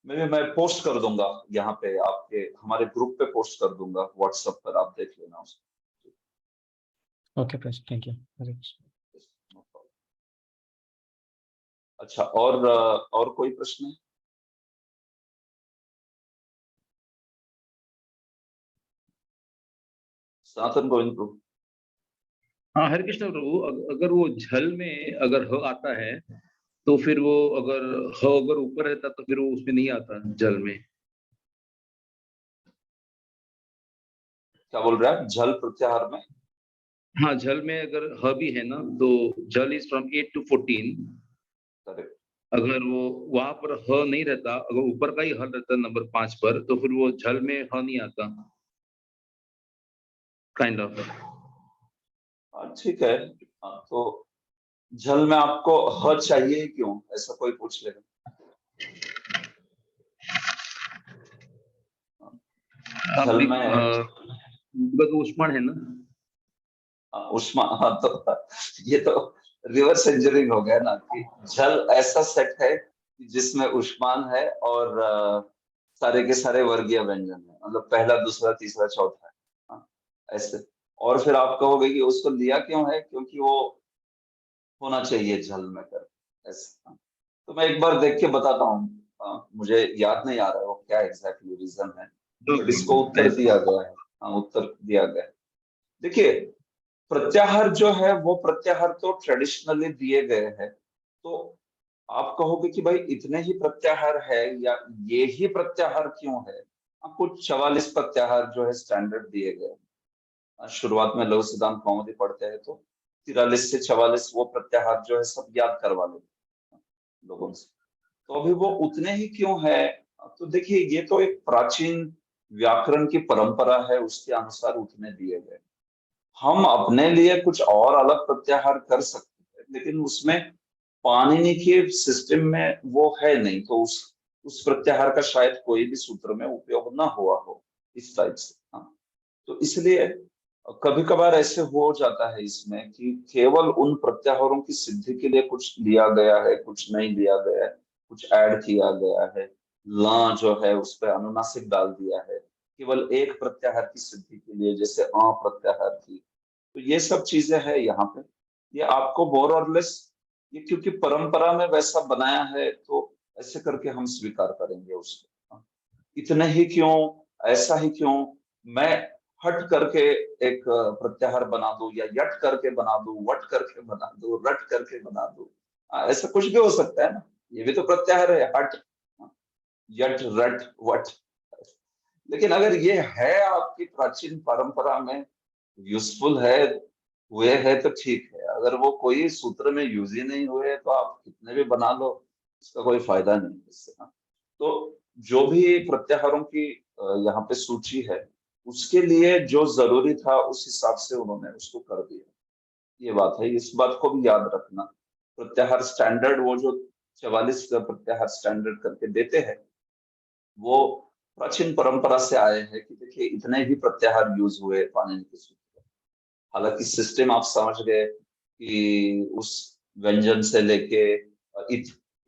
मैं पोस्ट कर दूंगा यहाँ पे, आपके हमारे ग्रुप पे पोस्ट कर दूंगा, व्हाट्सएप पर आप देख लेना उसको। ओके प्रश्न, थैंक यू। हरे कृष्ण। अच्छा, और कोई प्रश्न है? सनातन गोविंद प्रभु। हाँ, हरे कृष्ण प्रभु। अगर वो झल में अगर ह आता है तो फिर वो अगर ह अगर ऊपर रहता तो फिर वो उसमें नहीं आता जल में। क्या बोल रहे हैं आप, जल प्रत्याहार में? हाँ, झल में अगर ह भी है ना, तो जल इज फ्रॉम 8 to 14। करेक्ट। अगर वो वहां पर ह नहीं रहता, अगर ऊपर का ही ह रहता नंबर 5 पर, तो फिर वो झल में ह नहीं आता, काइंड ऑफ। ठीक है। तो जल में आपको ह चाहिए ही क्यों, ऐसा कोई पूछ लेगा। जल में उष्मण है ना। उष्मा, हाँ, तो ये तो रिवर्स इंजीनियरिंग हो गया ना, कि जल ऐसा सेट है जिसमें उष्मान है और सारे के सारे वर्गीय व्यंजन है, मतलब पहला दूसरा तीसरा चौथा है। ऐसे। और फिर आप कहोगे कि उसको लिया क्यों है, क्योंकि वो होना चाहिए जल में कर ऐसे। तो मैं एक बार देख के बताता हूँ, मुझे याद नहीं आ रहा है वो क्या एग्जैक्टली रीजन है, बट इसको उत्तर दिया गया है। हाँ, उत्तर दिया गया है। देखिए, प्रत्याहार जो है वो प्रत्याहार तो ट्रेडिशनली दिए गए हैं। तो आप कहोगे कि भाई इतने ही प्रत्याहार है या ये ही प्रत्याहार क्यों है। कुछ 44 प्रत्याहार जो है स्टैंडर्ड दिए गए हैं। शुरुआत में लघु सिद्धांत कौमुदी पढ़ते हैं तो 43 से 44 वो प्रत्याहार जो है सब याद करवा लेते हैं लोगों से। तो अभी वो उतने ही क्यों है, तो देखिए ये तो एक प्राचीन व्याकरण की परंपरा है, उसके अनुसार उतने दिए गए। हम अपने लिए कुछ और अलग प्रत्याहार कर सकते हैं, लेकिन उसमें पाणिनि के सिस्टम में वो है नहीं, तो उस प्रत्याहार का शायद कोई भी सूत्र में उपयोग ना हुआ हो इस टाइप से। हाँ, तो इसलिए कभी कभार ऐसे हो जाता है इसमें कि केवल उन प्रत्याहारों की सिद्धि के लिए कुछ लिया गया है, कुछ नहीं लिया गया है, कुछ ऐड किया गया है। ला जो है उस पर अनुनासिक डाल दिया है केवल एक प्रत्याहार की सिद्धि के लिए, जैसे प्रत्याहार की। तो ये सब चीजें हैं यहाँ पे। ये आपको मोर और लेस, ये क्योंकि परंपरा में वैसा बनाया है तो ऐसे करके हम स्वीकार करेंगे उसको। इतने ही क्यों, ऐसा ही क्यों, मैं हट करके एक प्रत्याहार बना दूं, या यट करके बना दूं, वट करके बना दूं, रट करके बना दूं, ऐसा कुछ भी हो सकता है ना। ये भी तो प्रत्याहार है, हट, यट, रट, वट। लेकिन अगर ये है आपकी प्राचीन परंपरा में यूजफुल है, हुए हैं तो ठीक है, अगर वो कोई सूत्र में यूज ही नहीं हुए तो आप कितने भी बना लो, इसका कोई फायदा नहीं है इससे ना। तो जो भी प्रत्याहारों की यहाँ पे सूची है, उसके लिए जो जरूरी था उस हिसाब से उन्होंने उसको कर दिया, ये बात है, इस बात को भी याद रखना। प्रत्याहार स्टैंडर्ड, वो जो 44 प्रत्याहार स्टैंडर्ड करके देते हैं, वो प्राचीन परंपरा से आए हैं कि देखिए इतने ही प्रत्याहार यूज हुए पाणिनि के सूत्र। हालांकि सिस्टम आप समझ गए कि उस व्यंजन से लेके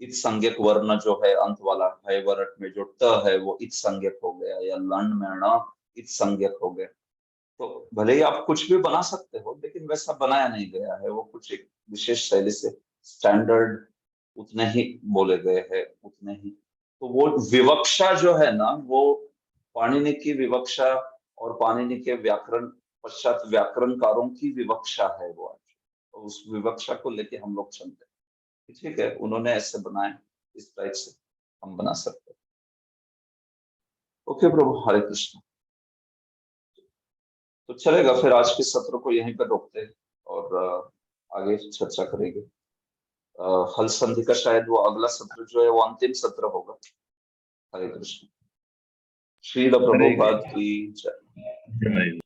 इत संज्ञक वर्ण जो है अंत वाला है, वरट में जो ट है वो इत संज्ञक हो गया, या लन में ण इत संज्ञक हो गया। तो भले ही आप कुछ भी बना सकते हो, लेकिन वैसा बनाया नहीं गया है, वो कुछ एक विशेष शैली से स्टैंडर्ड उतने ही बोले गए हैं, उतने ही। तो वो विवक्षा जो है ना, वो पाणिनि की विवक्षा और पाणिनि के व्याकरण पश्चात व्याकरणकारों की विवक्षा है वो आज, तो उस विवक्षा को लेके हम लोग चलते हैं। ठीक है, उन्होंने ऐसे बनाए, इस टाइप से हम बना सकते हैं। ओके प्रभु, हरे कृष्ण। तो चलेगा, फिर आज के सत्र को यहीं पर रोकते हैं और आगे चर्चा करेंगे। हल संधि का शायद वो अगला सत्र जो है वो अंतिम सत्र होगा। हरे कृष्ण। श्रील प्रभुपाद की जय। जय।